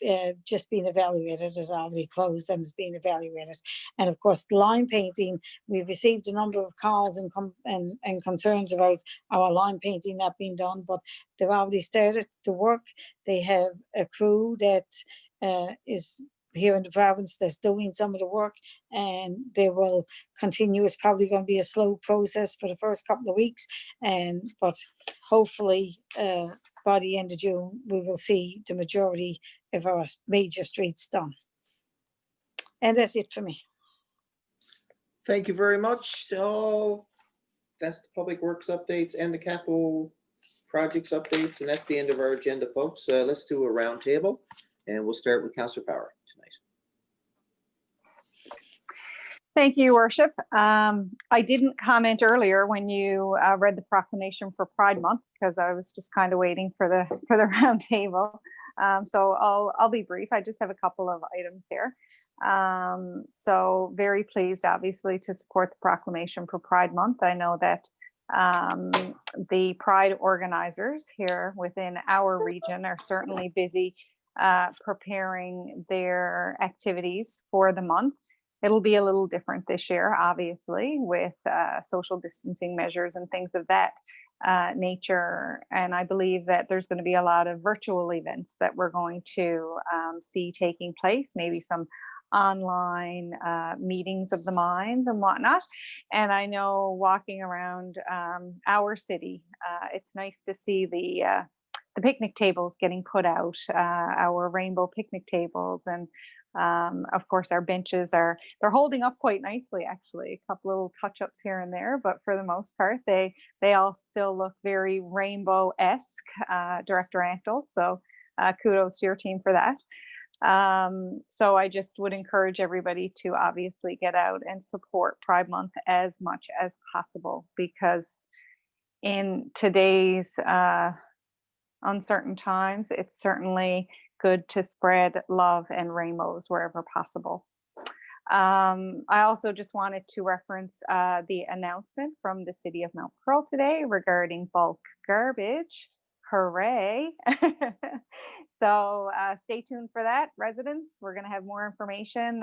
just being evaluated. It's already closed and is being evaluated. And of course, line painting, we've received a number of calls and concerns about our line painting not being done, but they've already started to work. They have a crew that is here in the province that's doing some of the work, and they will continue. It's probably going to be a slow process for the first couple of weeks, but hopefully by the end of June, we will see the majority of our major streets done. And that's it for me. Thank you very much. So that's the Public Works updates and the capital projects updates, and that's the end of our agenda, folks. Let's do a round table, and we'll start with Councillor Power tonight. Thank you, Your Worship. I didn't comment earlier when you read the proclamation for Pride Month because I was just kind of waiting for the round table. So I'll be brief. I just have a couple of items here. So very pleased, obviously, to support the proclamation for Pride Month. I know that the Pride organizers here within our region are certainly busy preparing their activities for the month. It'll be a little different this year, obviously, with social distancing measures and things of that nature. And I believe that there's going to be a lot of virtual events that we're going to see taking place, maybe some online meetings of the minds and whatnot. And I know walking around our city, it's nice to see the picnic tables getting put out, our rainbow picnic tables, and of course our benches they're holding up quite nicely, actually. A couple little touch-ups here and there, but for the most part they all still look very rainbow-esque, Director Antle. So kudos to your team for that. So I just would encourage everybody to obviously get out and support Pride Month as much as possible, because in today's uncertain times, it's certainly good to spread love and rainbows wherever possible. I also just wanted to reference the announcement from the city of Mount Pearl today regarding bulk garbage. Hooray. So stay tuned for that, residents. We're going to have more information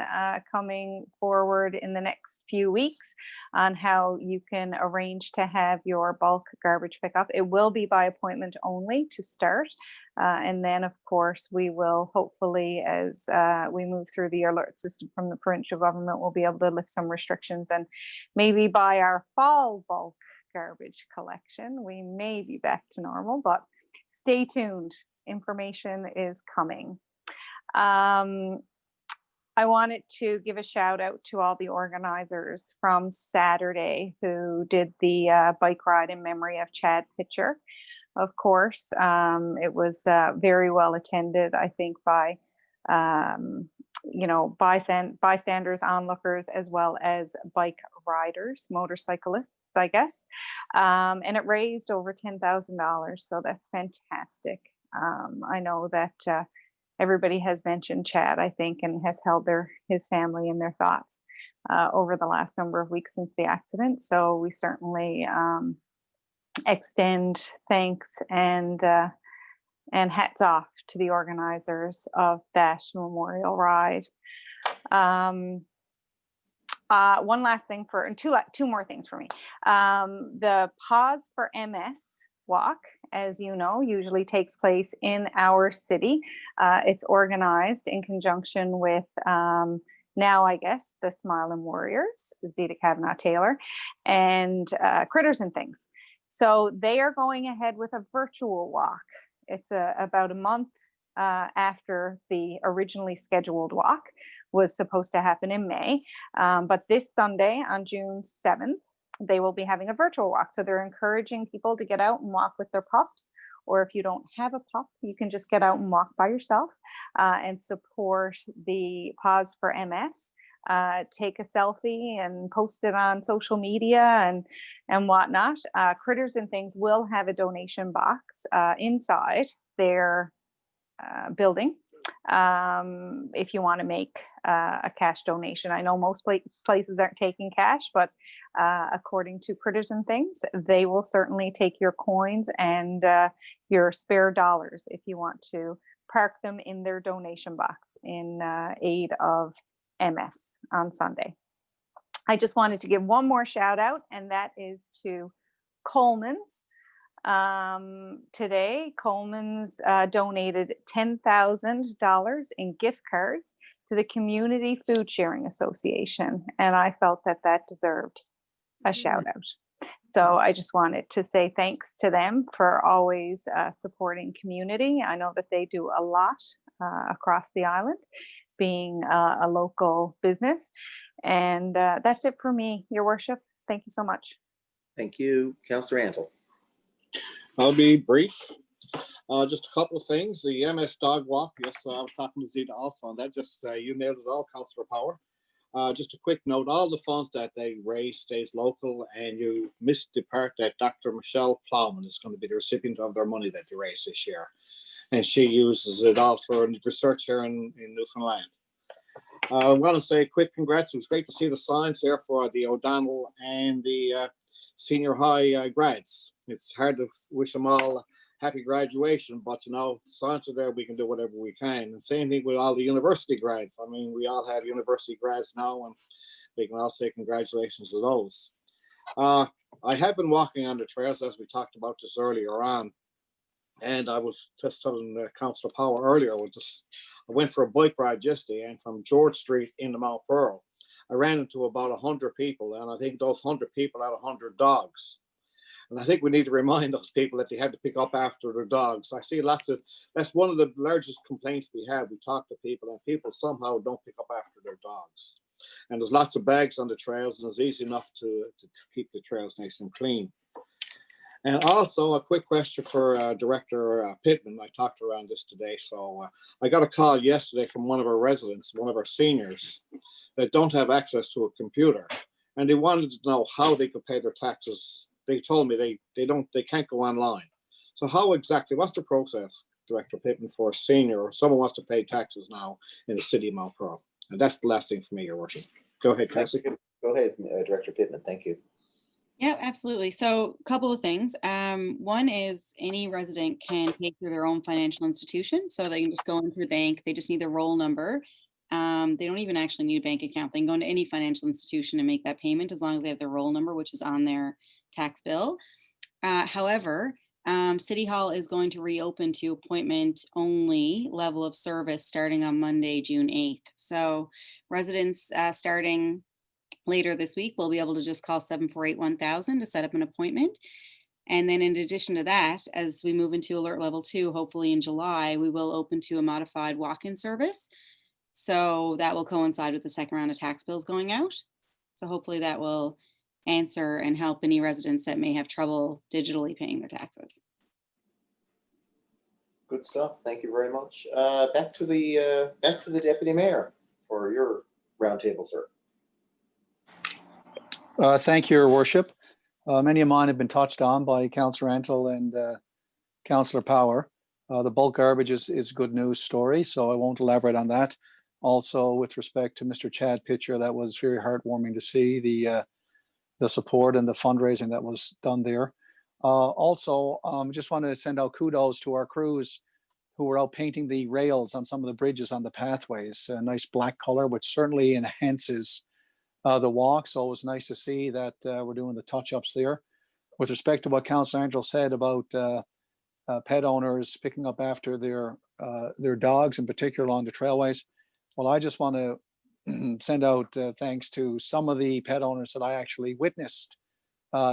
coming forward in the next few weeks on how you can arrange to have your bulk garbage pickup. It will be by appointment only to start. And then, of course, we will hopefully, as we move through the alert system from the provincial government, we'll be able to lift some restrictions, and maybe by our fall bulk garbage collection, we may be back to normal, but stay tuned. Information is coming. I wanted to give a shout out to all the organizers from Saturday who did the bike ride in memory of Chad Pitcher. Of course, it was very well attended, I think, by bystanders, onlookers, as well as bike riders, motorcyclists, I guess. And it raised over $10,000, so that's fantastic. I know that everybody has mentioned Chad, I think, and has held his family in their thoughts over the last number of weeks since the accident. So we certainly extend thanks and hats off to the organizers of that memorial ride. One last thing two more things for me. The Pause for MS walk, as you know, usually takes place in our city. It's organized in conjunction with now, I guess, the Smiling Warriors, Zeta Kavanaugh Taylor, and Critters and Things. So they are going ahead with a virtual walk. It's about a month after the originally scheduled walk was supposed to happen in May. But this Sunday on June 7th, they will be having a virtual walk. So they're encouraging people to get out and walk with their pups, or if you don't have a pup, you can just get out and walk by yourself and support the Pause for MS. Take a selfie and post it on social media and whatnot. Critters and Things will have a donation box inside their building if you want to make a cash donation. I know most places aren't taking cash, but according to Critters and Things, they will certainly take your coins and your spare dollars if you want to park them in their donation box in aid of MS on Sunday. I just wanted to give one more shout out, and that is to Coleman's. Today, Coleman's donated $10,000 in gift cards to the Community Food Sharing Association, and I felt that deserved a shout out. So I just wanted to say thanks to them for always supporting community. I know that they do a lot across the island, being a local business. And that's it for me, Your Worship. Thank you so much. Thank you, Councillor Antle. I'll be brief. Just a couple of things. The MS Dog Walk. Yes, I was talking to Zeta also on that. Just you nailed it all, Councillor Power. Just a quick note, all the funds that they raise stays local, and you missed the part that Dr. Michelle Plowman is going to be the recipient of their money that they raised this year. And she uses it all for research here in Newfoundland. I want to say a quick congrats. It was great to see the signs there for the O'Donnell and the senior high grads. It's hard to wish them all happy graduation, but you know, the signs are there. We can do whatever we can. And same thing with all the university grads. I mean, we all have university grads now, and we can all say congratulations to those. I have been walking on the trails, as we talked about this earlier on. And I was just telling Councillor Power earlier, I went for a bike ride yesterday, and from George Street into Mount Pearl, I ran into about 100 people, and I think those 100 people had 100 dogs. And I think we need to remind those people that they have to pick up after their dogs. I see that's one of the largest complaints we have. We talk to people, and people somehow don't pick up after their dogs. And there's lots of bags on the trails, and it's easy enough to keep the trails nice and clean. And also a quick question for Director Pittman. I talked around this today. So I got a call yesterday from one of our residents, one of our seniors that don't have access to a computer. And they wanted to know how they could pay their taxes. They told me they can't go online. So how exactly, what's the process, Director Pittman, for a senior or someone wants to pay taxes now in the city of Mount Pearl? And that's the last thing for me, Your Worship. Go ahead, Cassie. Go ahead, Director Pittman. Thank you. Yeah, absolutely. So a couple of things. One is any resident can pay through their own financial institution. So they can just go into the bank. They just need their roll number. They don't even actually need a bank account. They can go into any financial institution and make that payment as long as they have their roll number, which is on their tax bill. However, City Hall is going to reopen to appointment only level of service starting on Monday, June 8th. So residents starting later this week, we'll be able to just call 748-1000 to set up an appointment. And then in addition to that, as we move into alert level 2, hopefully in July, we will open to a modified walk-in service. So that will coincide with the second round of tax bills going out. So hopefully that will answer and help any residents that may have trouble digitally paying their taxes. Good stuff. Thank you very much. Back to the Deputy Mayor for your roundtable, sir. Thank you, Your Worship. Many of mine have been touched on by Councillor Antle and Councillor Power. The bulk garbage is good news story, so I won't elaborate on that. Also, with respect to Mr. Chad Pitcher, that was very heartwarming to see the support and the fundraising that was done there. Also, just want to send out kudos to our crews who were out painting the rails on some of the bridges on the pathways. A nice black color, which certainly enhances the walk. So it was nice to see that we're doing the touch-ups there. With respect to what Councillor Angel said about pet owners picking up after their dogs, in particular along the trailways, well, I just want to send out thanks to some of the pet owners that I actually witnessed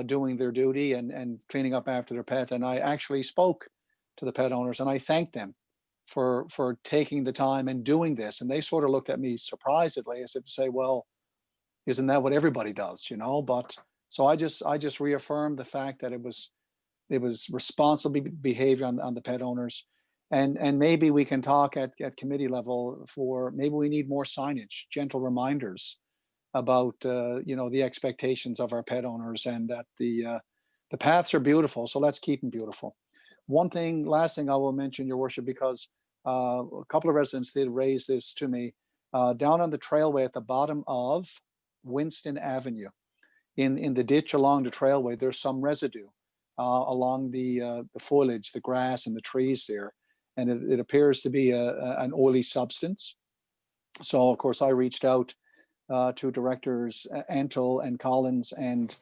doing their duty and cleaning up after their pet. And I actually spoke to the pet owners and I thanked them for taking the time and doing this. And they sort of looked at me surprisedly as if to say, well, isn't that what everybody does, you know? But so I just reaffirmed the fact that it was responsible behavior on the pet owners, and maybe we can talk at committee level for maybe we need more signage, gentle reminders about the expectations of our pet owners, and that the paths are beautiful, so let's keep them beautiful. Last thing I will mention, Your Worship, because a couple of residents did raise this to me, down on the trailway at the bottom of Winston Avenue, in the ditch along the trailway, there's some residue along the foliage, the grass and the trees there, and it appears to be an oily substance. So of course I reached out to Directors Antle and Collins, and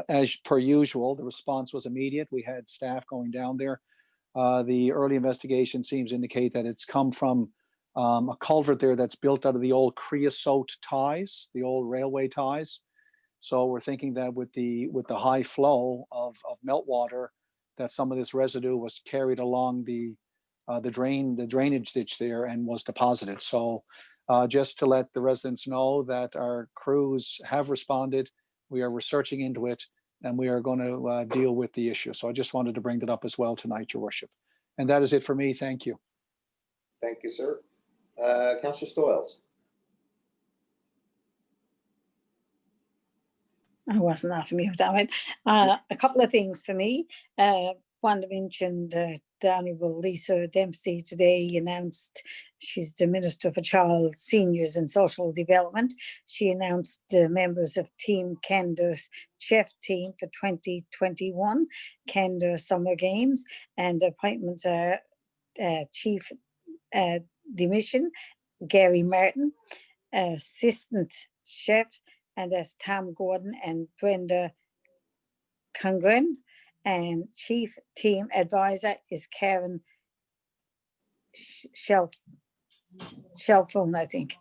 as per usual, the response was immediate. We had staff going down there. The early investigation seems to indicate that it's come from a culvert there that's built out of the old creosote ties, the old railway ties. So we're thinking that with the high flow of meltwater, that some of this residue was carried along the drainage ditch there and was deposited. So just to let the residents know that our crews have responded, we are researching into it, and we are going to deal with the issue. So I just wanted to bring that up as well tonight, Your Worship. And that is it for me. Thank you. Thank you, sir. Councillor Stoyles. I wasn't off mute. I went. A couple of things for me. want to mention that the Honourable Lisa Dempsey today announced she's the Minister for Child, Seniors and Social Development. She announced the members of Team Kenda's chef team for 2021 Kenda Summer Games, and the appointments are Chief Demission Gary Martin, Assistant Chef, and as Tom Gordon and Brenda Congren, and Chief Team Advisor is Karen Shelphone, I think.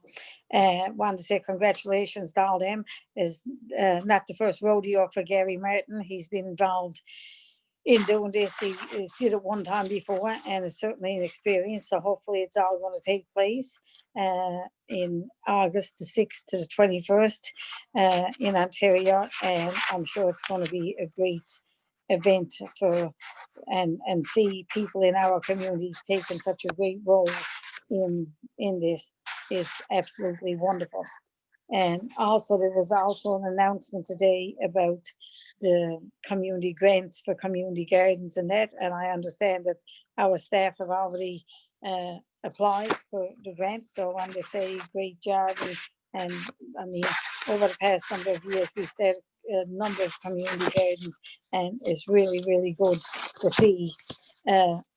Want to say congratulations to all them. Is not the first rodeo for Gary Martin. He's been involved in doing this. He did it one time before and is certainly an experience. So hopefully it's all going to take place in August the 6th to the 21st in Ontario. And I'm sure it's going to be a great event for and see people in our community taking such a great role in this is absolutely wonderful. And also there was also an announcement today about the community grants for community gardens and that, and I understand that our staff have already applied for the grant, so I want to say great job. And I mean, over the past number of years, we started a number of community gardens, and it's really, really good to see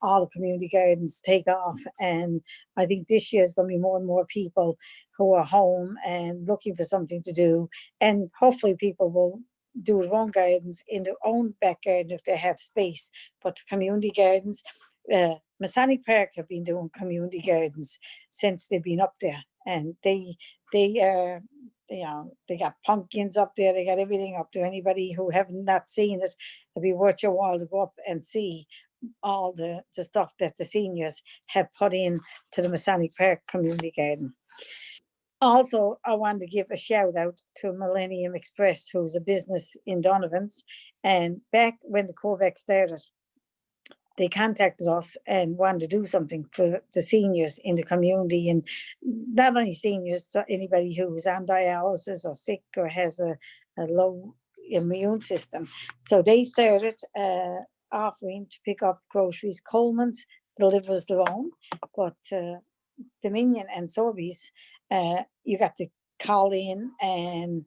all the community gardens take off. And I think this year is going to be more and more people who are home and looking for something to do, and hopefully people will do their own gardens in their own back garden if they have space. But the community gardens, Masonic Park have been doing community gardens since they've been up there, and they got pumpkins up there, they got everything up there. Anybody who haven't not seen it, it'll be worth your while to go up and see all the stuff that the seniors have put in to the Masonic Park Community Garden. Also, I want to give a shout out to Millennium Express, who's a business in Donovan's. And back when the COVID started, they contacted us and wanted to do something for the seniors in the community, and not only seniors, so anybody who's on dialysis or sick or has a low immune system. So they started offering to pick up groceries. Coleman's delivers their own, but Dominion and Sobeys, you got to call in, and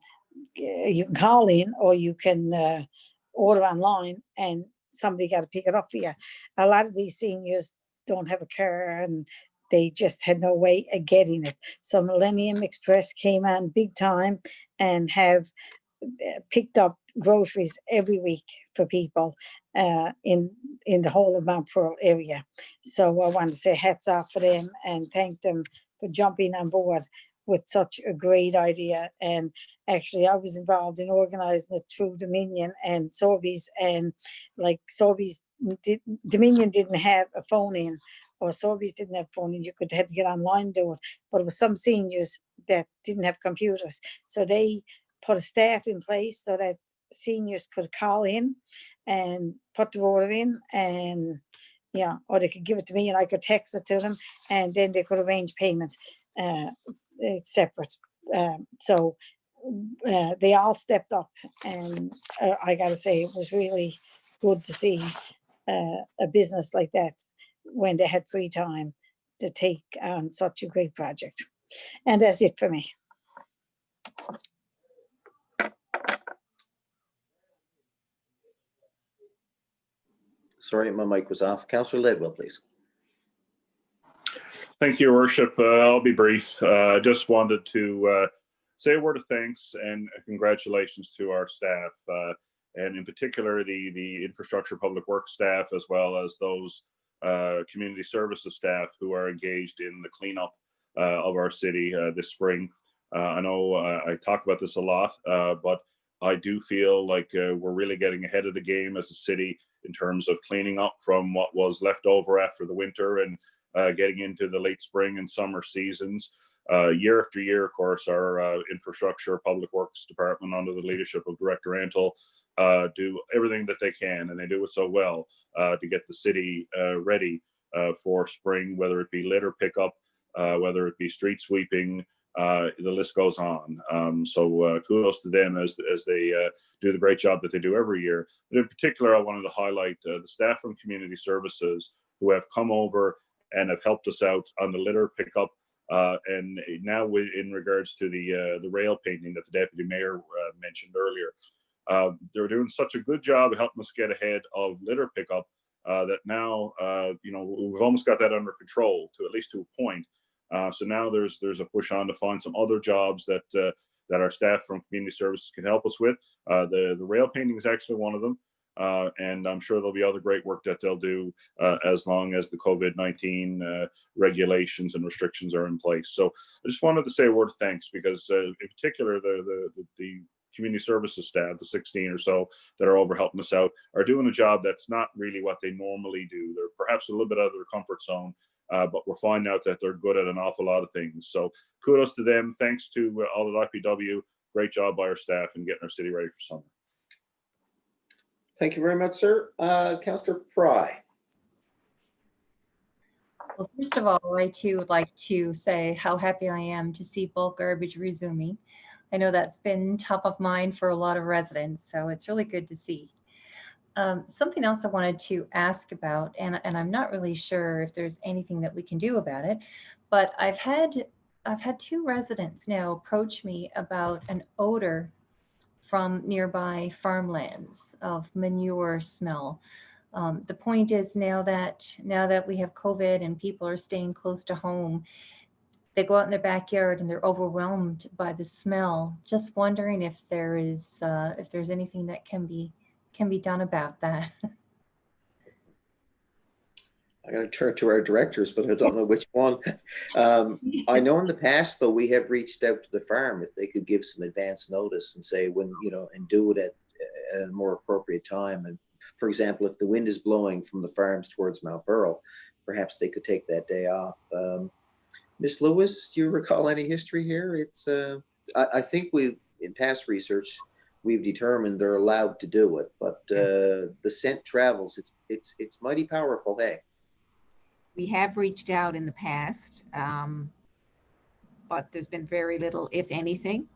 you can call in or you can order online, and somebody got to pick it up for you. A lot of these seniors don't have a car and they just had no way of getting it. So Millennium Express came on big time and have picked up groceries every week for people in the whole of Mount Pearl area. So I want to say hats off for them and thank them for jumping on board with such a great idea. And actually I was involved in organizing it through Dominion and Sobeys, and like Sobeys, Dominion didn't have a phone in, or Sobeys didn't have phone in. You could have to get online to it, but it was some seniors that didn't have computers. So they put a staff in place so that seniors could call in and put the order in, and yeah, or they could give it to me and I could text it to them, and then they could arrange payment separate. So they all stepped up, and I gotta say it was really good to see a business like that when they had free time to take on such a great project. And that's it for me. Sorry, my mic was off. Councillor Ledwell, please. Thank you, Your Worship. I'll be brief. Just wanted to say a word of thanks and congratulations to our staff, and in particular the infrastructure public works staff, as well as those community services staff who are engaged in the cleanup of our city this spring. I know I talk about this a lot, but I do feel like we're really getting ahead of the game as a city in terms of cleaning up from what was left over after the winter and getting into the late spring and summer seasons. Year after year, of course, our infrastructure public works department under the leadership of Director Antle do everything that they can, and they do it so well to get the city ready for spring, whether it be litter pickup, whether it be street sweeping, The list goes on. So kudos to them as they do the great job that they do every year. But in particular, I wanted to highlight the staff from community services who have come over and have helped us out on the litter pickup. And now in regards to the rail painting that the deputy mayor mentioned earlier, they're doing such a good job of helping us get ahead of litter pickup that now we've almost got that under control to at least to a point. So now there's a push on to find some other jobs that our staff from community services can help us with. The rail painting is actually one of them. And I'm sure there'll be other great work that they'll do as long as the COVID-19 regulations and restrictions are in place. So I just wanted to say a word of thanks because in particular, the community services staff, the 16 or so that are over helping us out, are doing a job that's not really what they normally do. They're perhaps a little bit out of their comfort zone, but we're finding out that they're good at an awful lot of things. So kudos to them. Thanks to all of IPW. Great job by our staff in getting our city ready for summer. Thank you very much, sir. Councillor Fry. Well, first of all, I too would like to say how happy I am to see bulk garbage resuming. I know that's been top of mind for a lot of residents, so it's really good to see. Something else I wanted to ask about, and I'm not really sure if there's anything that we can do about it, but I've had 2 residents now approach me about an odor from nearby farmlands of manure smell. The point is now that we have COVID and people are staying close to home, they go out in their backyard and they're overwhelmed by the smell. Just wondering if there's anything that can be done about that. I'm going to turn to our directors, but I don't know which one. I know in the past, though, we have reached out to the farm if they could give some advance notice and say when, and do it at a more appropriate time. And for example, if the wind is blowing from the farms towards Mount Burrell, perhaps they could take that day off. Ms. Lewis, do you recall any history here? It's I think in past research, we've determined they're allowed to do it, but the scent travels. It's mighty powerful, hey? We have reached out in the past, but there's been very little, if anything,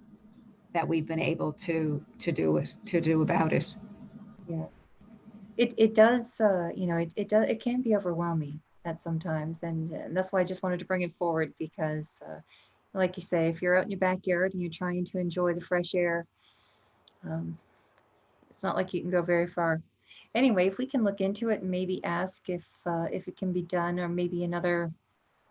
that we've been able to do about it. Yeah, it does. It can be overwhelming at sometimes, and that's why I just wanted to bring it forward because, like you say, if you're out in your backyard and you're trying to enjoy the fresh air, it's not like you can go very far. Anyway, if we can look into it and maybe ask if it can be done, or maybe another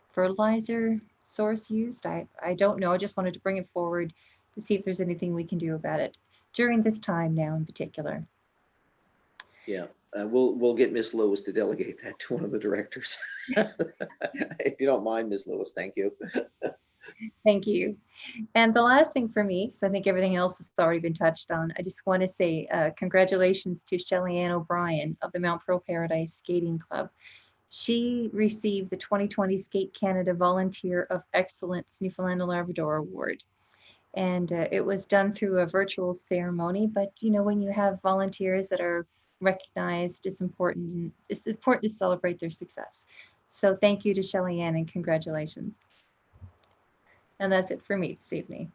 fertilizer source used. I don't know. I just wanted to bring it forward to see if there's anything we can do about it during this time now in particular. Yeah, we'll get Ms. Lewis to delegate that to one of the directors. If you don't mind, Ms. Lewis, thank you. Thank you. And the last thing for me, because I think everything else has already been touched on, I just want to say congratulations to Shelly-Ann O'Brien of the Mount Pearl Paradise Skating Club. She received the 2020 Skate Canada Volunteer of Excellence Newfoundland and Labrador Award. And it was done through a virtual ceremony, but when you have volunteers that are recognized, it's important to celebrate their success. So thank you to Shelly-Ann and congratulations. And that's it for me this evening.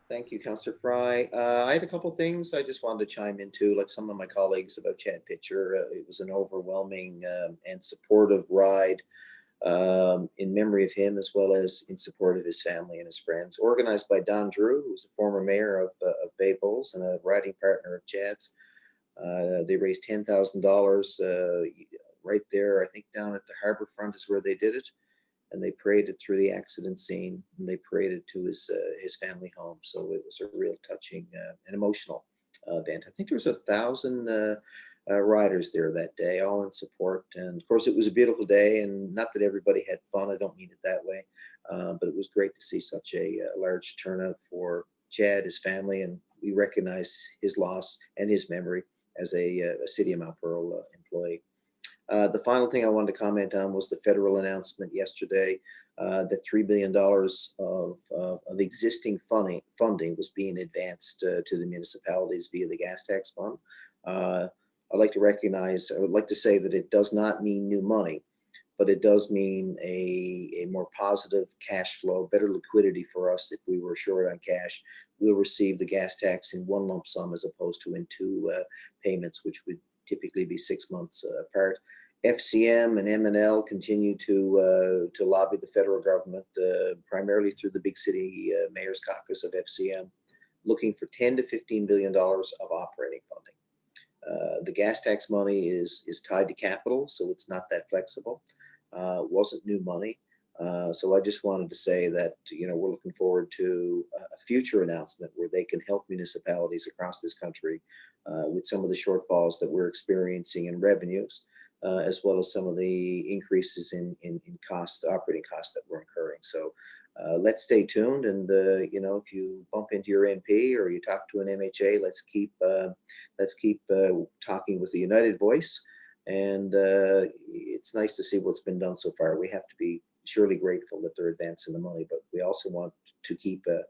Thank you, Councillor Fry. I had a couple things I just wanted to chime into, like some of my colleagues, about Chad Pitcher. It was an overwhelming and supportive ride in memory of him, as well as in support of his family and his friends. Organized by Don Drew, who's a former mayor of Bay Bulls and a riding partner of Chad's. They raised $10,000 right there, I think down at the harbor front is where they did it. And they paraded through the accident scene, and they paraded to his family home. So it was a real touching and emotional event. I think there was 1,000 riders there that day, all in support. And of course, it was a beautiful day, and not that everybody had fun. I don't mean it that way, but it was great to see such a large turnout for Chad, his family, and we recognize his loss and his memory as a City of Mount Pearl employee. The final thing I wanted to comment on was the federal announcement yesterday that $3 billion of existing funding was being advanced to the municipalities via the gas tax fund. I'd like to say that it does not mean new money. but it does mean a more positive cash flow, better liquidity for us. If we were short on cash, we'll receive the gas tax in one lump sum as opposed to in two payments, which would typically be 6 months apart. FCM and M&L continue to lobby the federal government, primarily through the big city mayor's caucus of FCM, looking for $10 to $15 billion of operating funding. The gas tax money is tied to capital, so it's not that flexible. Wasn't new money. So I just wanted to say that, we're looking forward to a future announcement where they can help municipalities across this country with some of the shortfalls that we're experiencing in revenues, as well as some of the increases in costs, operating costs that we're incurring. So let's stay tuned. And, if you bump into your MP or you talk to an MHA, let's keep talking with a united voice. And it's nice to see what's been done so far. We have to be surely grateful that they're advancing the money, but we also want to keep in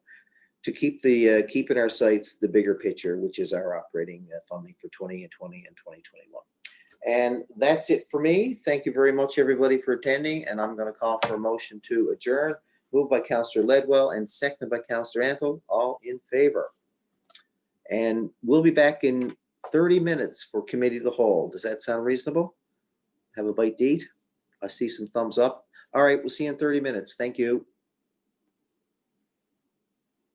our sights the bigger picture, which is our operating funding for 2020 and 2021. And that's it for me. Thank you very much, everybody, for attending. And I'm going to call for a motion to adjourn. Moved by Councillor Ledwell and seconded by Councillor Antle. All in favor. And we'll be back in 30 minutes for committee of the whole. Does that sound reasonable? Have a bite to eat? I see some thumbs up. All right, we'll see you in 30 minutes. Thank you.